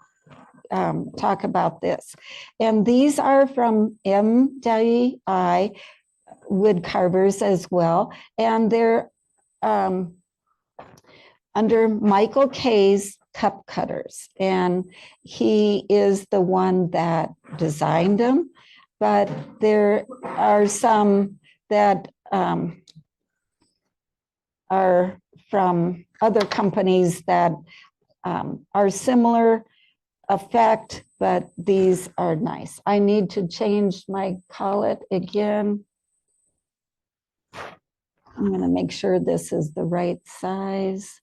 talk about this. And these are from MWI wood carvers as well. And they're under Michael Kay's cup cutters. And he is the one that designed them. but there are some that are from other companies that are similar effect, but these are nice. I need to change my collet again. I'm going to make sure this is the right size.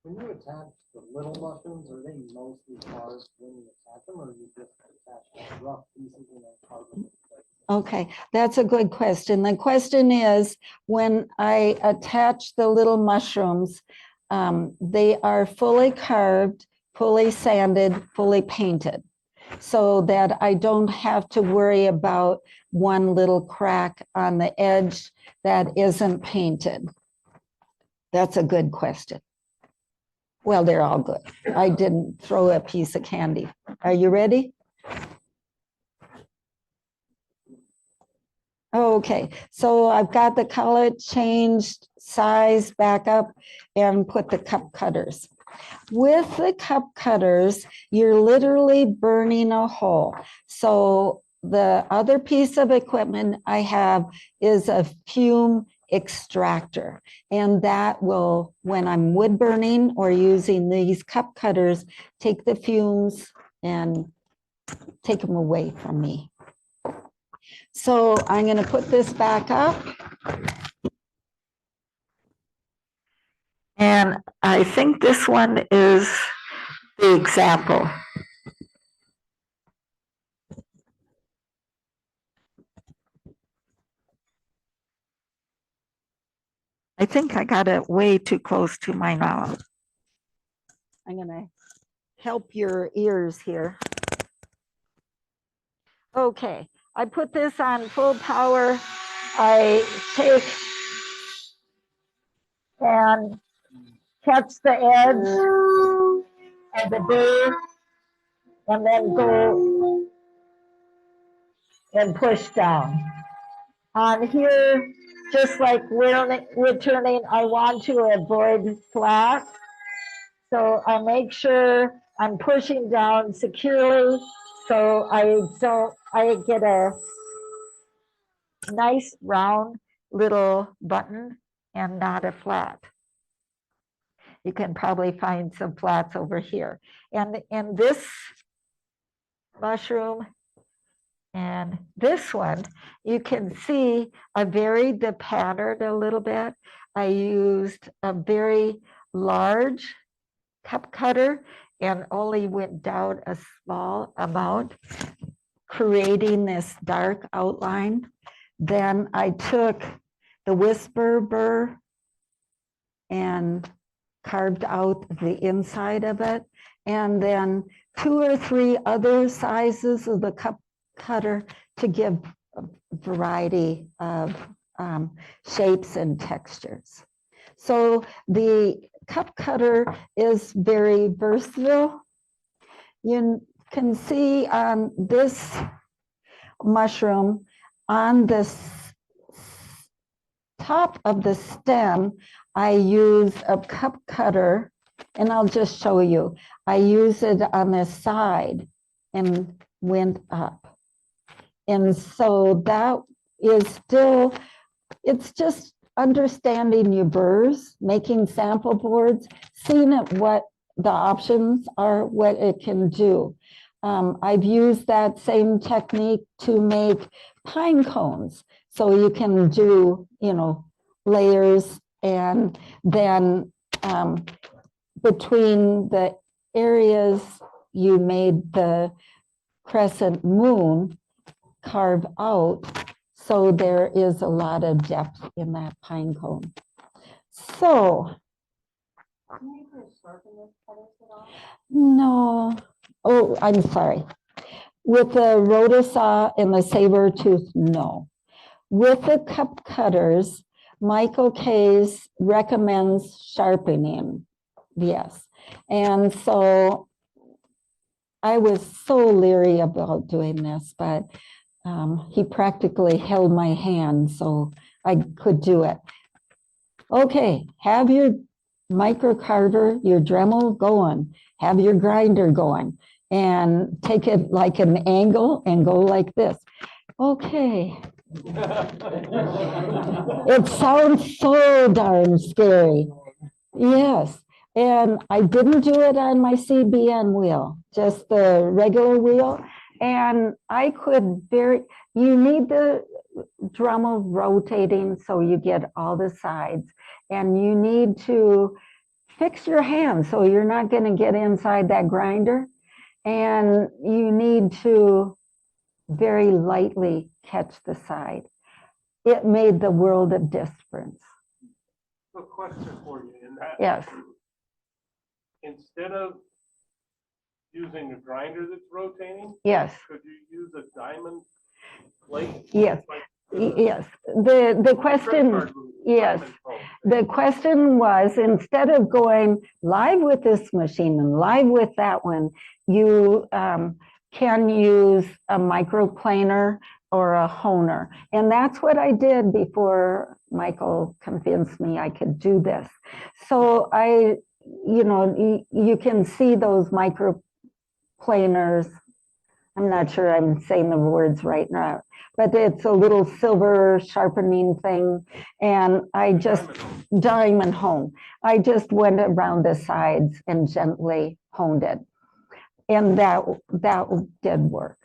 When you attach the little mushrooms, are they mostly carved when you attach them, or you just attach rough pieces and then carve them? Okay, that's a good question. The question is, when I attach the little mushrooms, they are fully carved, fully sanded, fully painted, so that I don't have to worry about one little crack on the edge that isn't painted. That's a good question. Well, they're all good. I didn't throw a piece of candy. Are you ready? Okay, so I've got the color changed, size back up, and put the cup cutters. With the cup cutters, you're literally burning a hole. So the other piece of equipment I have is a fume extractor. And that will, when I'm wood burning or using these cup cutters, take the fumes and take them away from me. So I'm going to put this back up. And I think this one is the example. I think I got it way too close to my mouth. I'm going to help your ears here. Okay, I put this on full power. I take and catch the edge of the burr and then go and push down. On here, just like we're turning, I want to avoid flat. So I make sure I'm pushing down securely so I get a nice round little button and not a flat. You can probably find some flats over here. And in this mushroom and this one, you can see I varied the pattern a little bit. I used a very large cup cutter and only went down a small amount, creating this dark outline. Then I took the whisper burr and carved out the inside of it, and then 2 or 3 other sizes of the cup cutter to give a variety of shapes and textures. So the cup cutter is very versatile. You can see on this mushroom, on this top of the stem, I use a cup cutter, and I'll just show you. I use it on the side and went up. And so that is still, it's just understanding your burrs, making sample boards, seeing what the options are, what it can do. I've used that same technique to make pine cones. So you can do, layers, and then between the areas you made the crescent moon carve out, so there is a lot of depth in that pine cone. So, no, oh, I'm sorry. With the rotosaw and the saber tooth, no. With the cup cutters, Michael Case recommends sharpening, yes. And so I was so leery about doing this, but he practically held my hand so I could do it. Okay, have your microcarver, your Dremel going, have your grinder going, and take it like an angle and go like this. Okay. It sounds so darn scary. Yes. And I didn't do it on my CBN wheel, just the regular wheel. And I could you need the Dremel rotating so you get all the sides. And you need to fix your hand so you're not going to get inside that grinder. And you need to very lightly catch the side. It made the world of difference. A question for you in that. Yes. Instead of using a grinder that's rotating, Yes. could you use a diamond plate? Yes. Like Yes. The credit question, card with yes. diamond phone? The question was, instead of going live with this machine and live with that one, you can use a microplaner or a honer. And that's what I did before Michael convinced me I could do this. So you can see those microplaners. I'm not sure I'm saying the words right now, but it's a little silver sharpening thing. And I just, diamond hone. I just went around the sides and gently honed it. And that did work.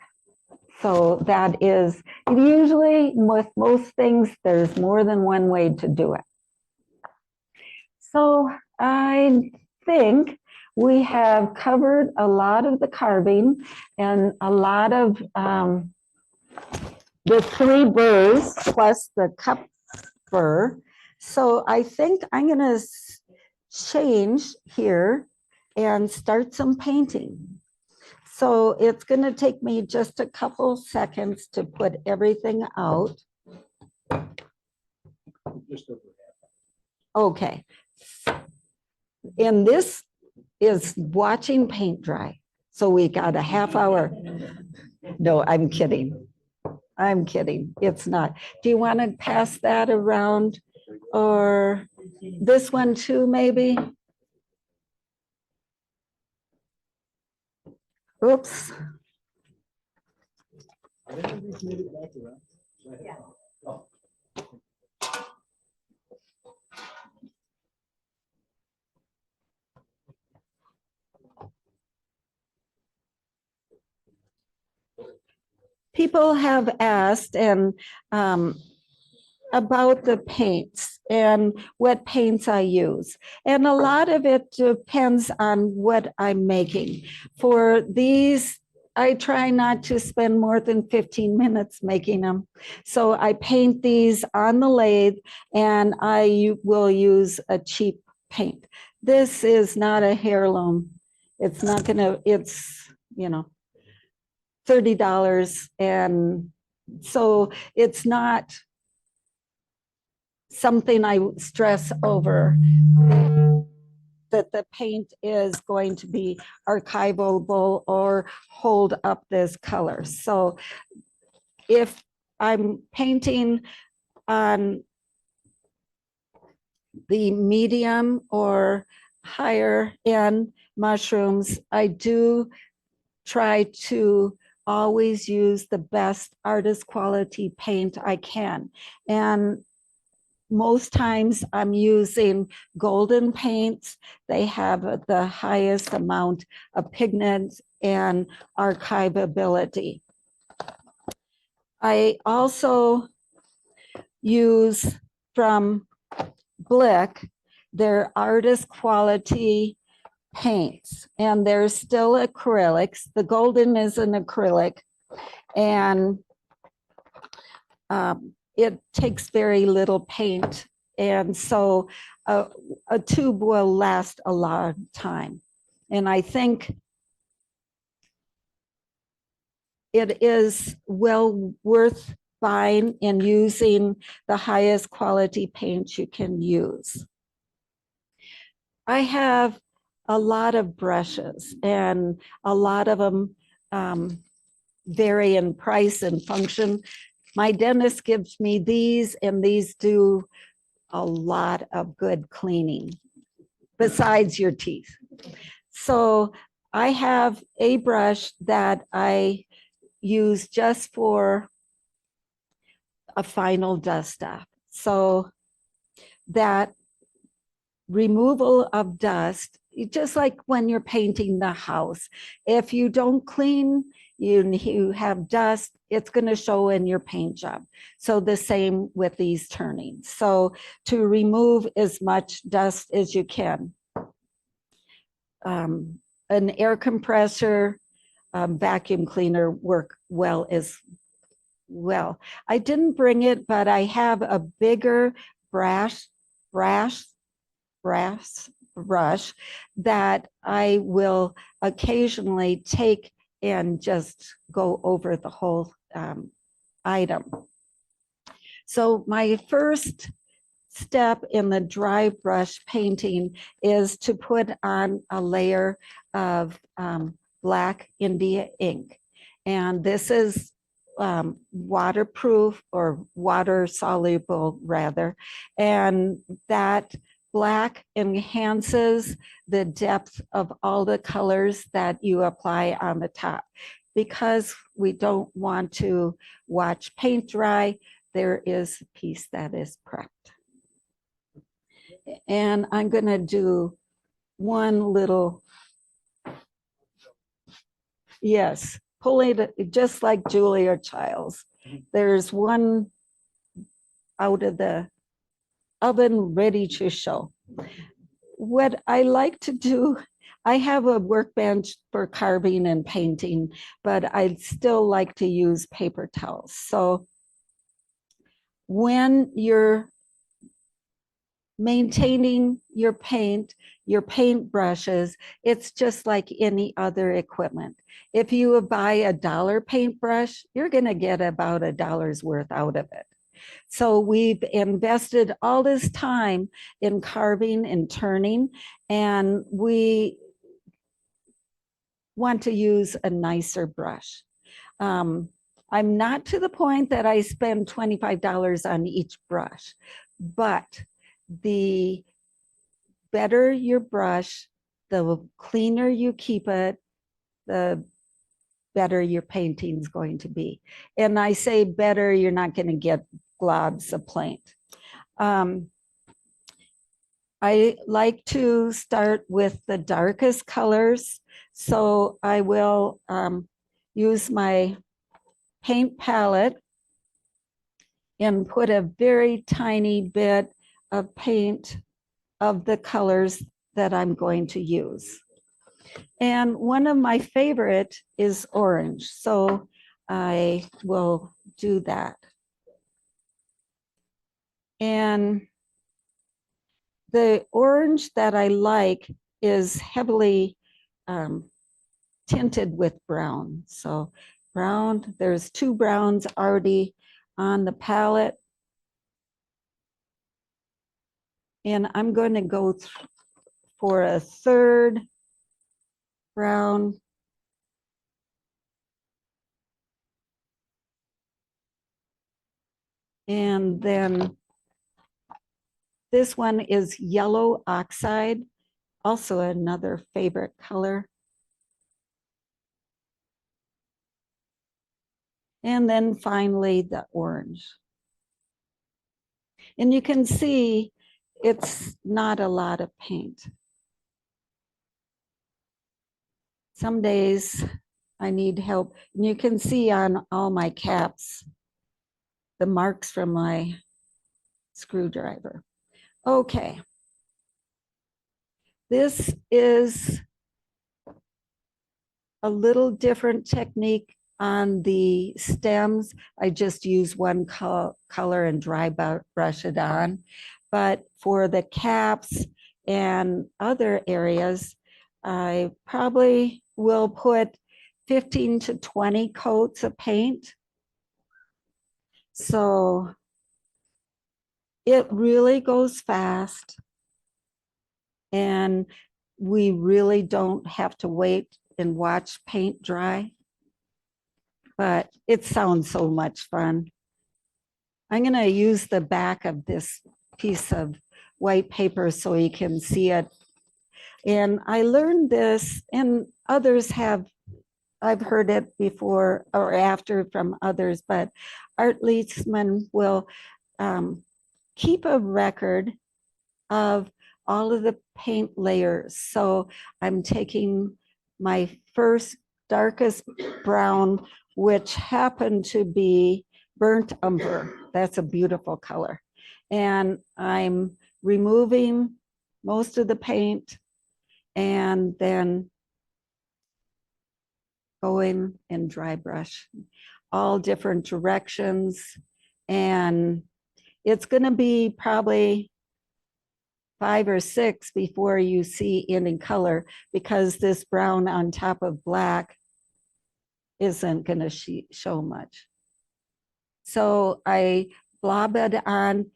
So that is, usually with most things, there's more than one way to do it. So I think we have covered a lot of the carving and a lot of the 3 burrs plus the cup burr. So I think I'm going to change here and start some painting. So it's going to take me just a couple seconds to put everything out. Okay. And this is watching paint dry. So we got a half hour. No, I'm kidding. I'm kidding. It's not. Do you want to pass that around? Or this one too, maybe? Oops. People have asked about the paints and what paints I use. And a lot of it depends on what I'm making. For these, I try not to spend more than 15 minutes making them. So I paint these on the lathe and I will use a cheap paint. This is not a heirloom. It's not gonna, it's, $30. And so it's not something I stress over, that the paint is going to be archivable or hold up this color. So if I'm painting on the medium or higher end mushrooms, I do try to always use the best artist quality paint I can. And most times I'm using golden paints. They have the highest amount of pigment and archivability. I also use from Blick their artist quality paints, and they're still acrylics. The golden is an acrylic, and it takes very little paint, and so a tube will last a long time. And I think it is well worth buying and using the highest quality paint you can use. I have a lot of brushes, and a lot of them vary in price and function. My dentist gives me these, and these do a lot of good cleaning besides your teeth. So I have a brush that I use just for a final dust off. So that removal of dust, just like when you're painting the house, if you don't clean, you have dust, it's going to show in your paint job. So the same with these turnings. So to remove as much dust as you can. An air compressor, vacuum cleaner work well as well. I didn't bring it, but I have a bigger brass brush that I will occasionally take and just go over the whole item. So my first step in the dry brush painting is to put on a layer of black India ink. And this is waterproof or water soluble rather. And that black enhances the depth of all the colors that you apply on the top. Because we don't want to watch paint dry, there is a piece that is prepped. And I'm going to do one little, yes, pull it just like Julia Childs. There's one out of the oven ready to show. What I like to do, I have a workbench for carving and painting, but I'd still like to use paper towels. So when you're maintaining your paint brushes, it's just like any other equipment. If you buy a $1 paintbrush, you're going to get about $1's worth out of it. So we've invested all this time in carving and turning, and we want to use a nicer brush. I'm not to the point that I spend $25 on each brush, but the better your brush, the cleaner you keep it, the better your painting is going to be. And I say better, you're not going to get globs of paint. I like to start with the darkest colors. So I will use my paint palette and put a very tiny bit of paint of the colors that I'm going to use. And one of my favorite is orange. So I will do that. And the orange that I like is heavily tinted with brown. So brown, there's 2 browns already on the palette. And I'm going to go for a 3rd brown. And then this one is yellow oxide, also another favorite color. And then finally the orange. And you can see it's not a lot of paint. Some days I need help. And you can see on all my caps the marks from my screwdriver. Okay. This is a little different technique on the stems. I just use one color and dry brush it on. But for the caps and other areas, I probably will put 15 to 20 coats of paint. So it really goes fast. And we really don't have to wait and watch paint dry. But it sounds so much fun. I'm going to use the back of this piece of white paper so you can see it. And I learned this, and others have, I've heard it before or after from others, but Art Leedsman will keep a record of all of the paint layers. So I'm taking my first darkest brown, which happened to be burnt umber. That's a beautiful color. And I'm removing most of the paint and then going and dry brush all different directions. And it's going to be probably 5 or 6 before you see any color, because this brown on top of black isn't going to show much. So I blob it on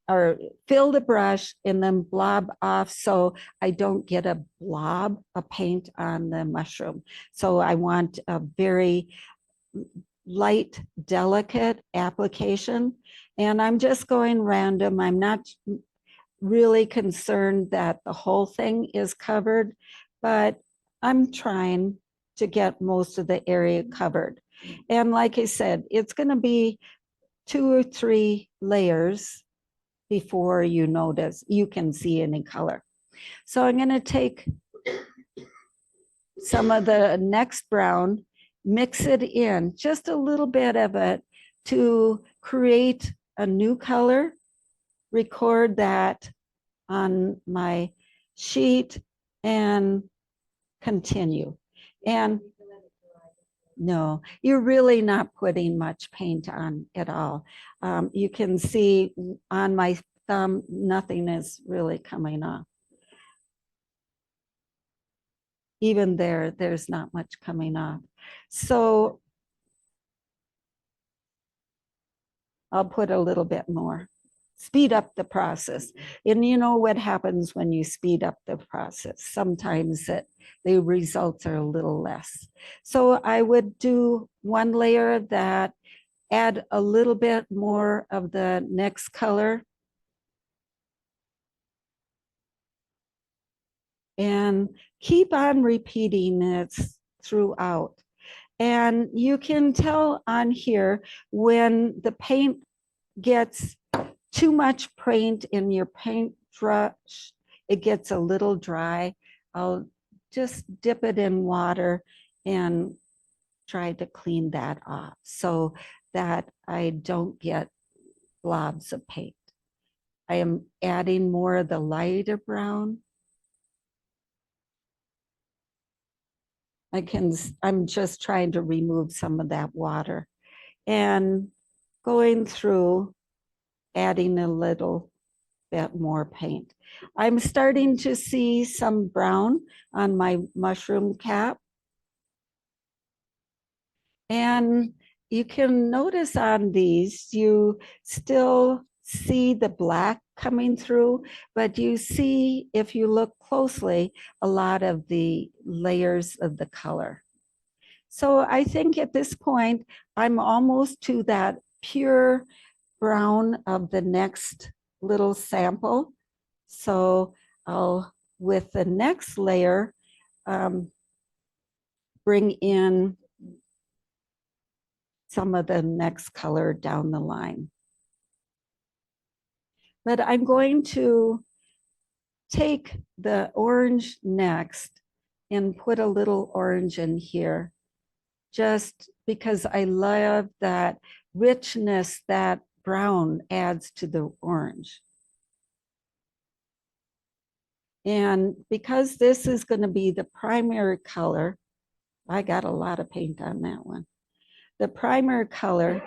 or fill the brush and then blob off so I don't get a blob of paint on the mushroom. So I want a very light, delicate application. And I'm just going random. I'm not really concerned that the whole thing is covered, but I'm trying to get most of the area covered. And like I said, it's going to be 2 or 3 layers before you notice, you can see any color. So I'm going to take some of the next brown, mix it in, just a little bit of it to create a new color, record that on my sheet and continue. And no, you're really not putting much paint on at all. You can see on my thumb, nothing is really coming off. Even there's not much coming off. So I'll put a little bit more, speed up the process. And you know what happens when you speed up the process? Sometimes the results are a little less. So I would do 1 layer that add a little bit more of the next color. And keep on repeating it throughout. And you can tell on here when the paint gets too much paint in your paint brush, it gets a little dry. I'll just dip it in water and try to clean that off so that I don't get blobs of paint. I am adding more of the lighter brown. I'm just trying to remove some of that water and going through, adding a little bit more paint. I'm starting to see some brown on my mushroom cap. And you can notice on these, you still see the black coming through, but you see, if you look closely, a lot of the layers of the color. So I think at this point, I'm almost to that pure brown of the next little sample. So I'll, with the next layer, bring in some of the next color down the line. But I'm going to take the orange next and put a little orange in here, just because I love that richness that brown adds to the orange. And because this is going to be the primary color, I got a lot of paint on that one. The primary color,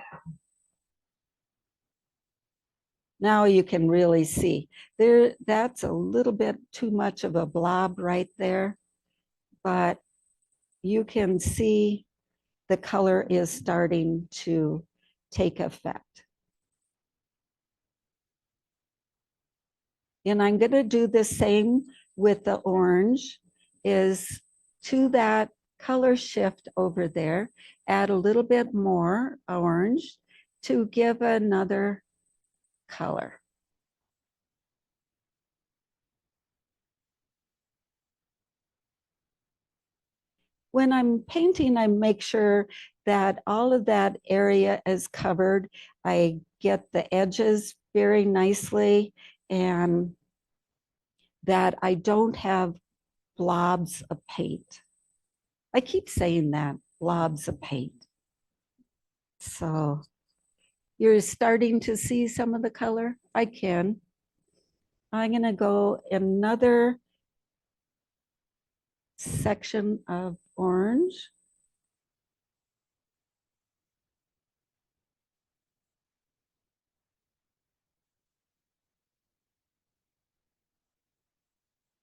now you can really see there, that's a little bit too much of a blob right there, but you can see the color is starting to take effect. And I'm going to do the same with the orange, is to that color shift over there, add a little bit more orange to give another color. when I'm painting, I make sure that all of that area is covered. I get the edges very nicely and that I don't have blobs of paint. I keep saying that, blobs of paint. So you're starting to see some of the color? I can. I'm gonna go another section of orange.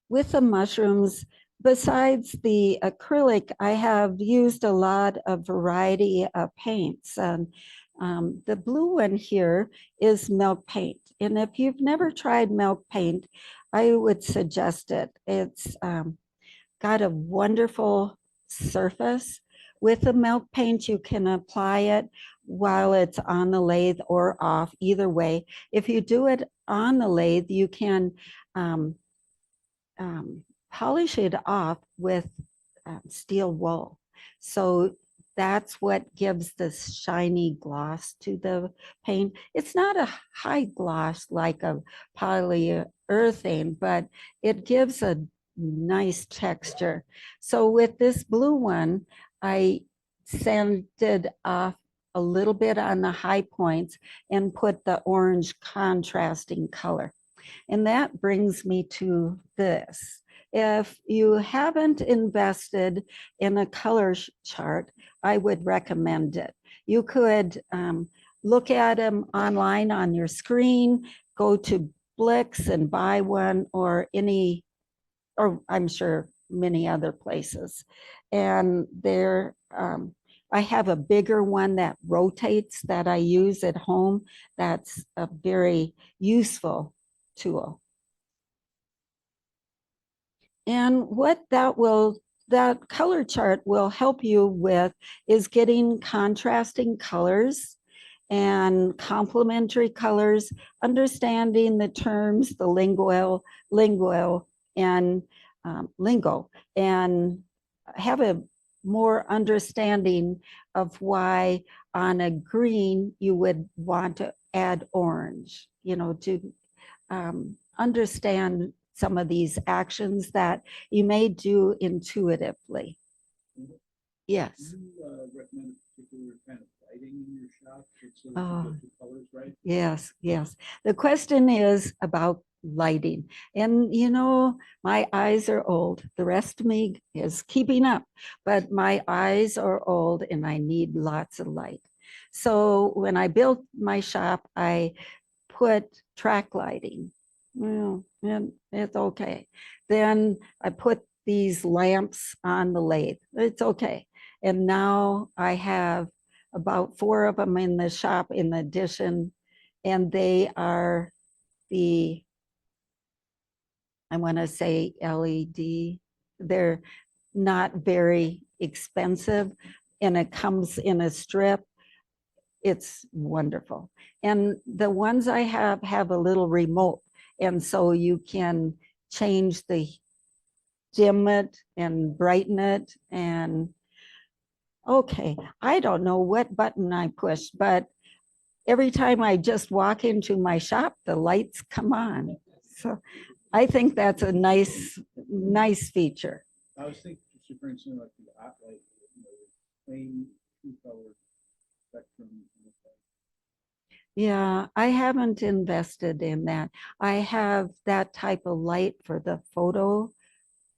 With the mushrooms, besides the acrylic, I have used a lot of variety of paints. And the blue one here is milk paint. And if you've never tried milk paint, I would suggest it. It's got a wonderful surface. With the milk paint, you can apply it while it's on the lathe or off, either way. If you do it on the lathe, you can polish it off with steel wool. So that's what gives this shiny gloss to the paint. It's not a high gloss like a polyurethane, but it gives a nice texture. So with this blue one, I sanded off a little bit on the high points and put the orange contrasting color. And that brings me to this. If you haven't invested in a color chart, I would recommend it. You could look at them online on your screen, go to Blix and buy one, or I'm sure many other places. And there, I have a bigger one that rotates that I use at home. That's a very useful tool. And what that color chart will help you with is getting contrasting colors and complementary colors, understanding the terms, the lingo, and lingo, and have a more understanding of why on a green you would want to add orange, to understand some of these actions that you may do intuitively. Yes. Do you recommend a particular kind of lighting in your shop so that Oh. you get the colors right? Yes. The question is about lighting. And my eyes are old. The rest of me is keeping up, but my eyes are old and I need lots of light. So when I built my shop, I put track lighting. Well, and it's okay. Then I put these lamps on the lathe. It's okay. And now I have about 4 of them in the shop in addition, and they are I want to say LED. They're not very expensive, and it comes in a strip. It's wonderful. And the ones I have a little remote, and so you can change the dim it and brighten it. And okay, I don't know what button I pushed, but every time I just walk into my shop, the lights come on. So I think that's a nice feature. I was thinking, just for instance, like the hot light, plain 2-color spectrum. Yeah, I haven't invested in that. I have that type of light for the photo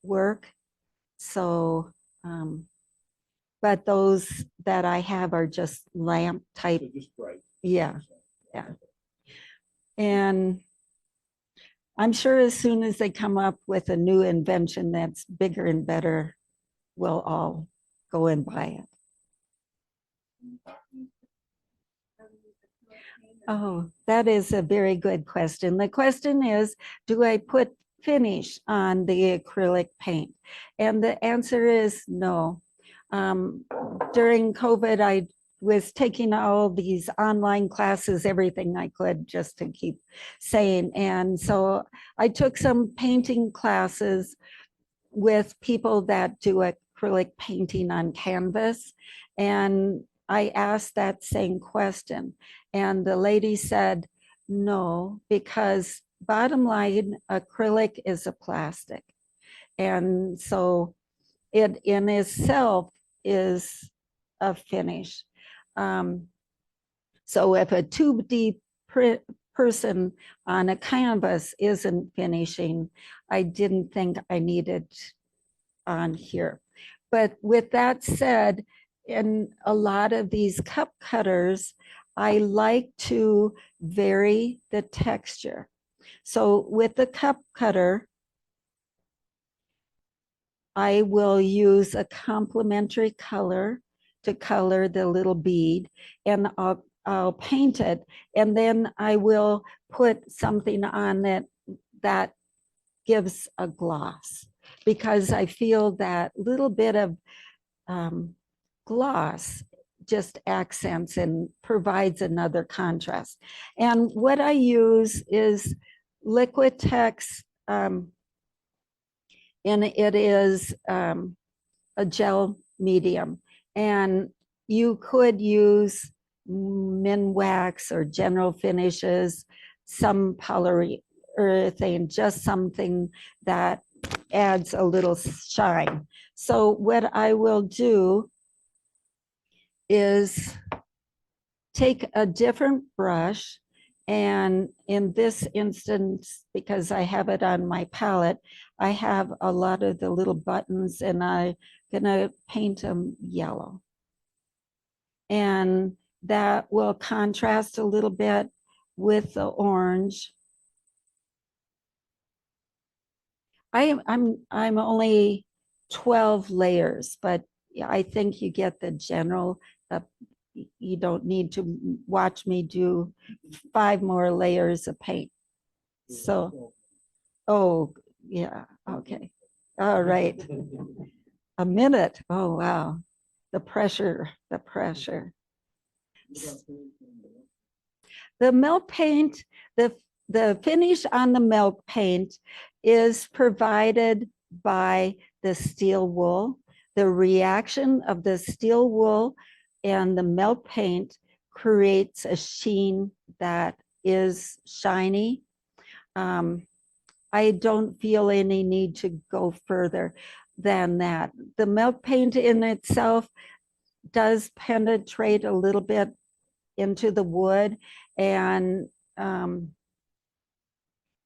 work. So, but those that I have are just lamp type. So just bright. Yeah. And I'm sure as soon as they come up with a new invention that's bigger and better, we'll all go and buy it. Oh, that is a very good question. The question is, do I put finish on the acrylic paint? And the answer is no. During COVID, I was taking all these online classes, everything I could just to keep saying. And so I took some painting classes with people that do acrylic painting on canvas. And I asked that same question. And the lady said, no, because bottom line, acrylic is a plastic. And so it in itself is a finish. So if a 2D person on a canvas isn't finishing, I didn't think I needed on here. But with that said, in a lot of these cup cutters, I like to vary the texture. So with the cup cutter, I will use a complementary color to color the little bead, and I'll paint it, and then I will put something on it that gives a gloss, because I feel that little bit of gloss just accents and provides another contrast. And what I use is Liquitex, and it is a gel medium. And you could use Minwax or General Finishes, some polyurethane, just something that adds a little shine. So what I will do is take a different brush, and in this instance, because I have it on my palette, I have a lot of the little buttons, and I'm gonna paint them yellow. And that will contrast a little bit with the orange. I'm only 12 layers, but I think you get the general. You don't need to watch me do 5 more layers of paint. So, oh, yeah, okay. All right. A minute. Oh, wow. The pressure, the pressure. The milk paint, the finish on the milk paint is provided by the steel wool. The reaction of the steel wool and the milk paint creates a sheen that is shiny. I don't feel any need to go further than that. The milk paint in itself does penetrate a little bit into the wood, and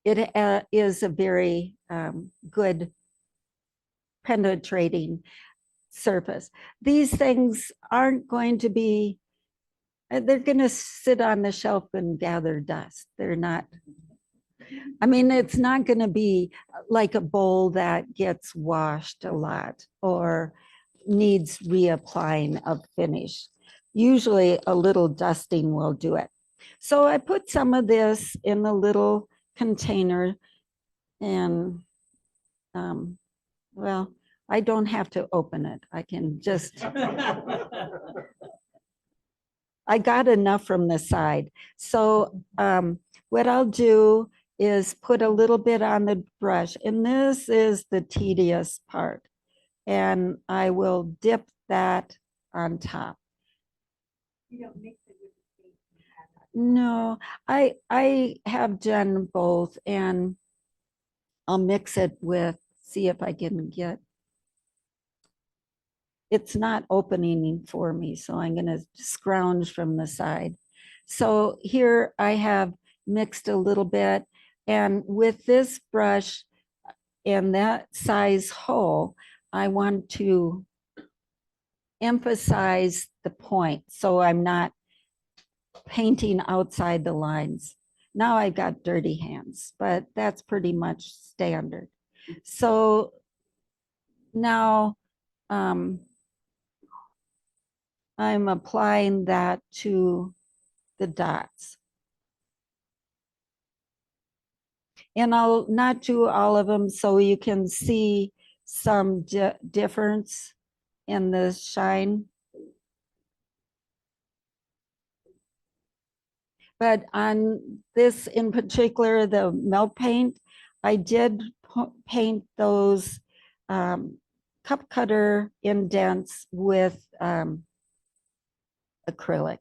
it is a very good penetrating surface. These things aren't going to be, they're going to sit on the shelf and gather dust. They're not, I mean, it's not going to be like a bowl that gets washed a lot or needs reapplying of finish. Usually a little dusting will do it. So I put some of this in a little container, and well, I don't have to open it. I can just, I got enough from the side. So what I'll do is put a little bit on the brush, and this is the tedious part. And I will dip that on top. You don't mix it with the paint. No, I have done both, and I'll mix it with, see if I can get, it's not opening for me, so I'm gonna scrounge from the side. So here I have mixed a little bit, and with this brush and that size hole, I want to emphasize the point, so I'm not painting outside the lines. Now I've got dirty hands, but that's pretty much standard. So now I'm applying that to the dots. And I'll not do all of them so you can see some difference in the shine. But on this in particular, the milk paint, I did paint those cup cutter indents with acrylic.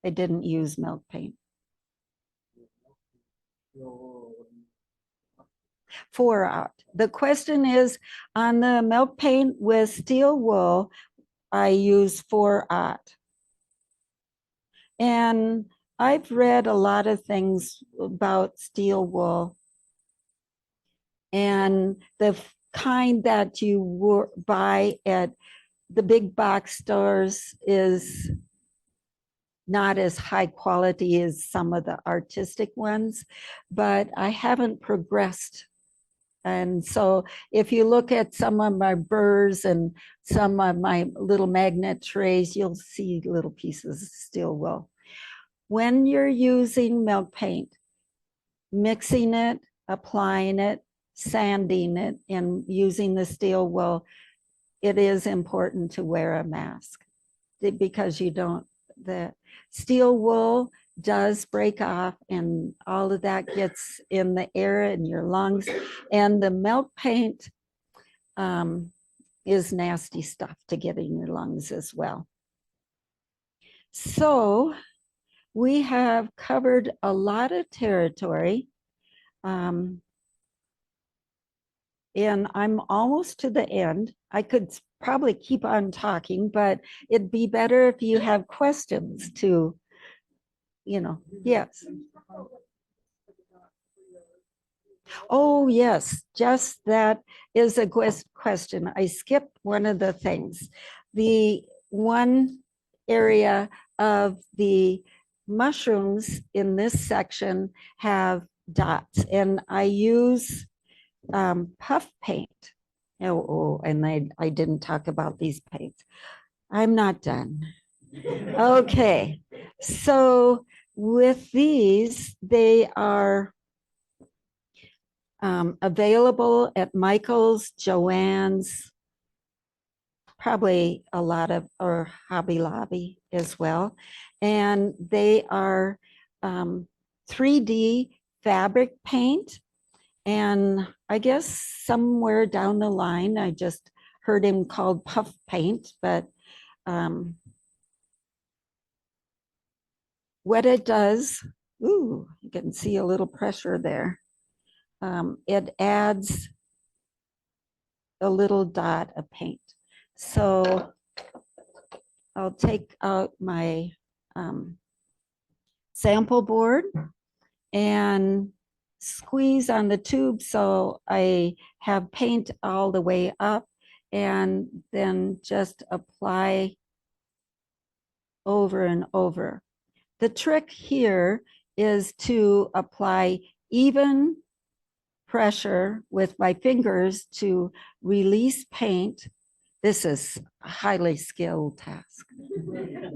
I didn't use milk paint. 4-aught. The question is, on the milk paint with steel wool, I use 4-aught. And I've read a lot of things about steel wool. And the kind that you buy at the big box stores is not as high quality as some of the artistic ones, but I haven't progressed. And so if you look at some of my burrs and some of my little magnet trays, you'll see little pieces of steel wool. When you're using milk paint, mixing it, applying it, sanding it, and using the steel wool, it is important to wear a mask because you don't, the steel wool does break off and all of that gets in the air in your lungs. And the milk paint is nasty stuff to get in your lungs as well. So we have covered a lot of territory. And I'm almost to the end. I could probably keep on talking, but it'd be better if you have questions to, yes. Oh, yes, just that is a question. I skipped one of the things. The one area of the mushrooms in this section have dots, and I use puff paint. And I didn't talk about these paints. I'm not done. Okay, so with these, they are available at Michael's, Joann's, probably a lot of, or Hobby Lobby as well. And they are 3D fabric paint. And I guess somewhere down the line, I just heard him called puff paint, but what it does, ooh, you can see a little pressure there. It adds a little dot of paint. So I'll take out my sample board and squeeze on the tube so I have paint all the way up, and then just apply over and over. The trick here is to apply even pressure with my fingers to release paint. This is a highly skilled task,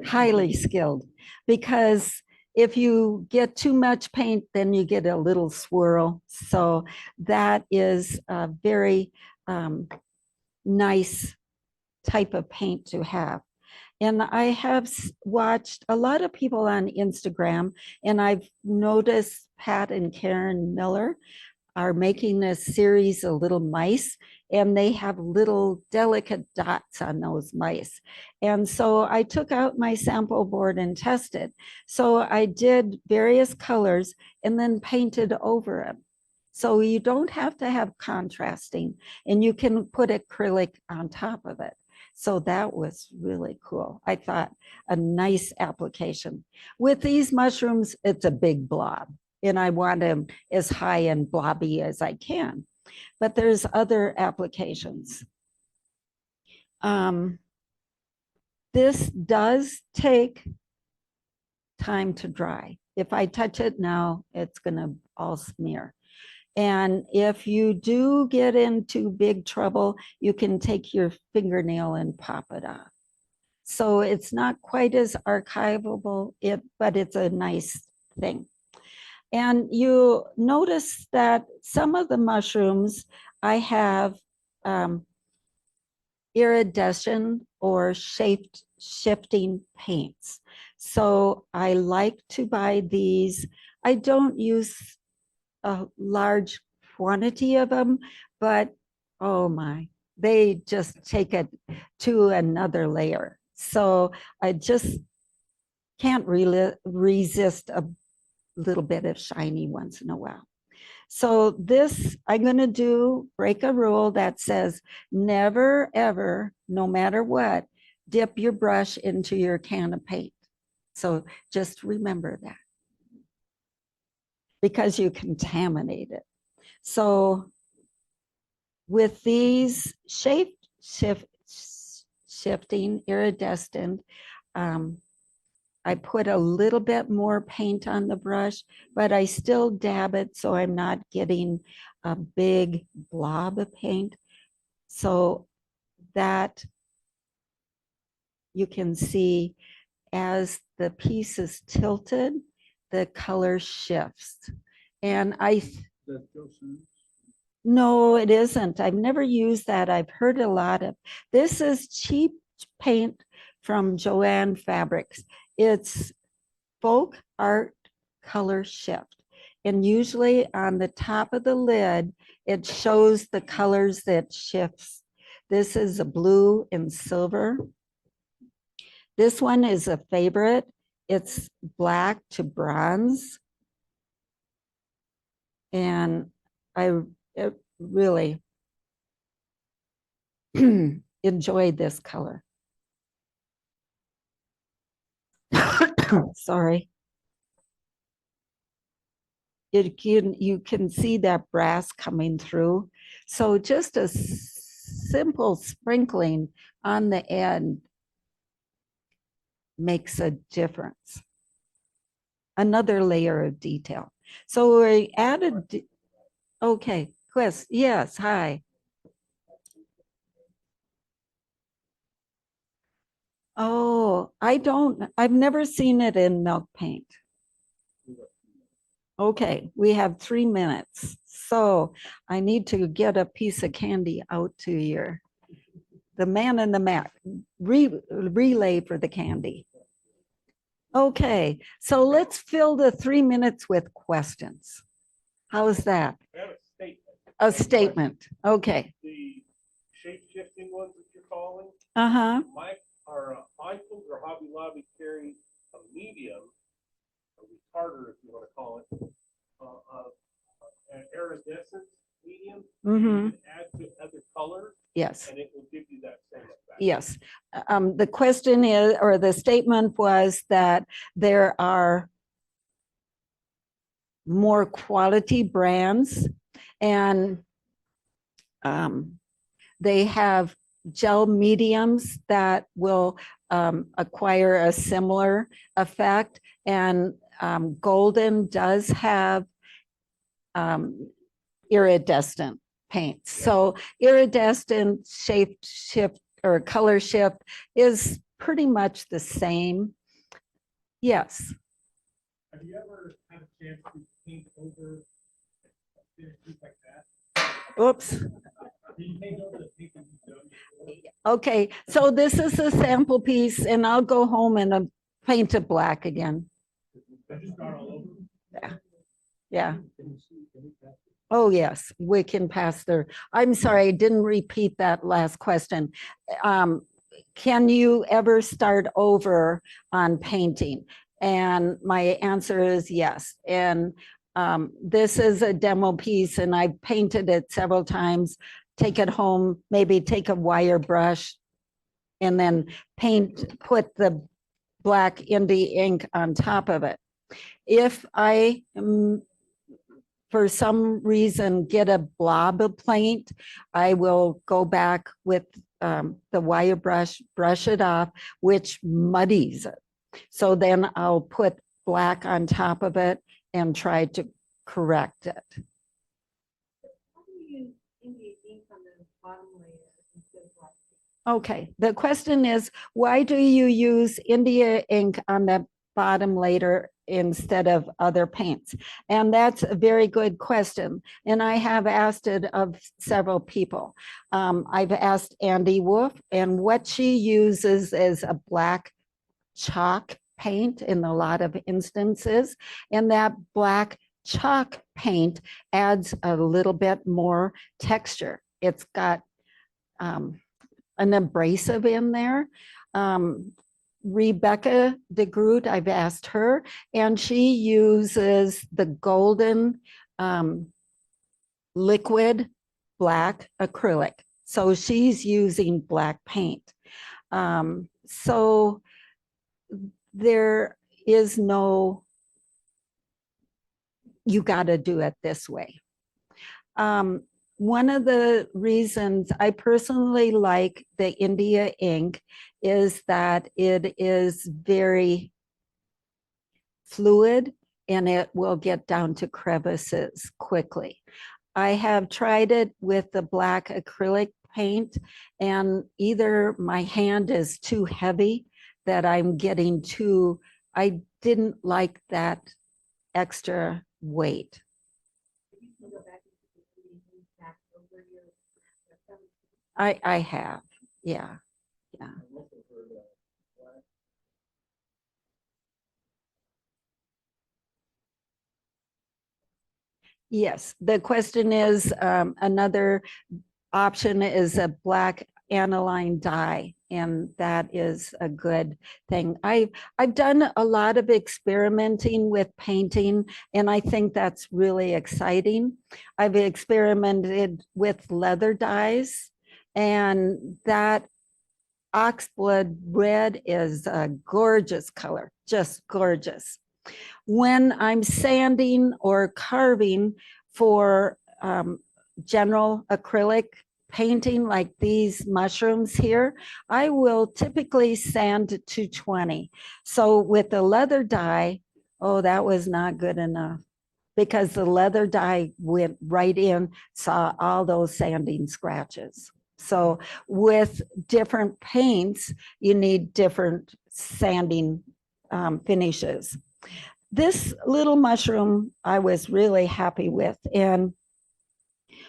highly skilled, because if you get too much paint, then you get a little swirl. So that is a very nice type of paint to have. And I have watched a lot of people on Instagram, and I've noticed Pat and Karen Miller are making this series of little mice, and they have little delicate dots on those mice. And so I took out my sample board and tested. So I did various colors and then painted over it. So you don't have to have contrasting, and you can put acrylic on top of it. So that was really cool. I thought a nice application. With these mushrooms, it's a big blob, and I want them as high and blobby as I can. But there's other applications. This does take time to dry. If I touch it now, it's gonna all smear. And if you do get into big trouble, you can take your fingernail and pop it off. So it's not quite as archivable, but it's a nice thing. And you notice that some of the mushrooms I have iridescent or shifting paints. So I like to buy these. I don't use a large quantity of them, but oh my, they just take it to another layer. So I just can't really resist a little bit of shiny once in a while. So this, I'm going to break a rule that says never, ever, no matter what, dip your brush into your can of paint. So just remember that because you contaminate it. So with these shifting iridescent, I put a little bit more paint on the brush, but I still dab it so I'm not getting a big blob of paint. So that you can see as the piece is tilted, the color shifts. And no, it isn't. I've never used that. I've heard a lot of, this is cheap paint from Joanne Fabrics. It's folk art color shift. And usually on the top of the lid, it shows the colors that shifts. This is a blue and silver. This one is a favorite. It's black to bronze. And I really enjoyed this color. Sorry. You can see that brass coming through. So just a simple sprinkling on the end makes a difference. Another layer of detail. So we added, okay, Chris, yes, hi. Oh, I've never seen it in milk paint. Okay, we have 3 minutes. So I need to get a piece of candy out to the man in the mat, relay for the candy. Okay, so let's fill the 3 minutes with questions. How's that? I have a statement. A statement, okay. The shape-shifting ones that you're calling, Uh-huh, our Fanciful or Hobby Lobby carry a medium, a retarder, if you want to call it, an iridescent medium. mm-hmm, You can add to other colors, yes. and it will give you that same effect. Yes, the question is, or the statement was that there are more quality brands and they have gel mediums that will acquire a similar effect. And Golden does have iridescent paints. So iridescent shape shift or color shift is pretty much the same. Yes. Have you ever had a chance to paint over a piece like that? Oops. Can you paint over the piece that you've done before? Okay, so this is a sample piece and I'll go home and paint it black again. I just got all over. Yeah. Oh, yes, we can pass there. I'm sorry, I didn't repeat that last question. Can you ever start over on painting? And my answer is yes. And this is a demo piece and I've painted it several times. Take it home, maybe take a wire brush and then put the black indie ink on top of it. If I for some reason get a blob of paint, I will go back with the wire brush it off, which muddies it. So then I'll put black on top of it and try to correct it. How do you use India ink on the bottom layer instead of black? Okay, the question is, why do you use India ink on the bottom layer instead of other paints? And that's a very good question. And I have asked it of several people. I've asked Andy Wolf, and what she uses is a black chalk paint in a lot of instances. And that black chalk paint adds a little bit more texture. It's got an abrasive in there. Rebecca DeGroot, I've asked her, and she uses the golden liquid black acrylic. So she's using black paint. So there is no, you got to do it this way. One of the reasons I personally like the India ink is that it is very fluid and it will get down to crevices quickly. I have tried it with the black acrylic paint, and either my hand is too heavy that I'm getting too, I didn't like that extra weight. I have, yeah. Yes, the question is, another option is a black aniline dye, and that is a good thing. I've done a lot of experimenting with painting, and I think that's really exciting. I've experimented with leather dyes, and that oxblood red is a gorgeous color, just gorgeous. When I'm sanding or carving for general acrylic painting like these mushrooms here, I will typically sand to 220. So with the leather dye, oh, that was not good enough because the leather dye went right in, saw all those sanding scratches. So with different paints, you need different sanding finishes. This little mushroom I was really happy with. And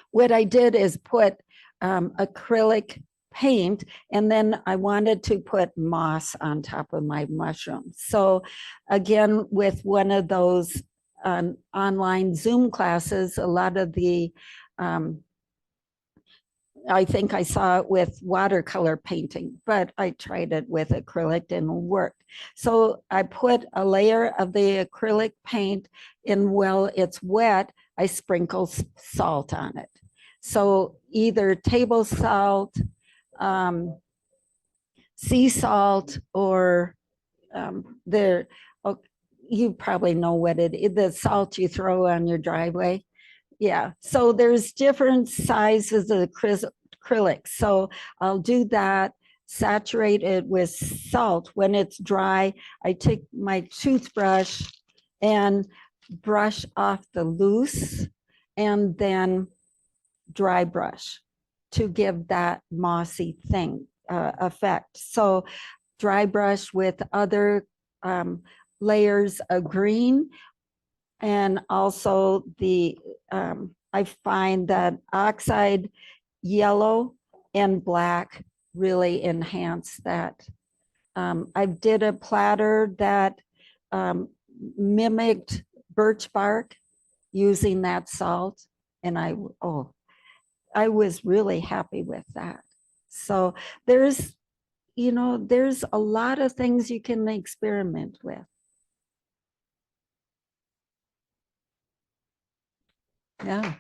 what I did is put acrylic paint, and then I wanted to put moss on top of my mushroom. So again, with one of those online Zoom classes, a lot of the I think I saw it with watercolor painting, but I tried it with acrylic and it worked. So I put a layer of the acrylic paint, and while it's wet, I sprinkle salt on it. So either table salt, sea salt, or you probably know what it is, the salt you throw on your driveway. Yeah, so there's different sizes of acrylic. So I'll do that, saturate it with salt. When it's dry, I take my toothbrush and brush off the loose and then dry brush to give that mossy thing effect. So dry brush with other layers of green. And also I find that oxide yellow and black really enhance that. I did a platter that mimicked birch bark using that salt. And I was really happy with that. So there's a lot of things you can experiment with. Yeah.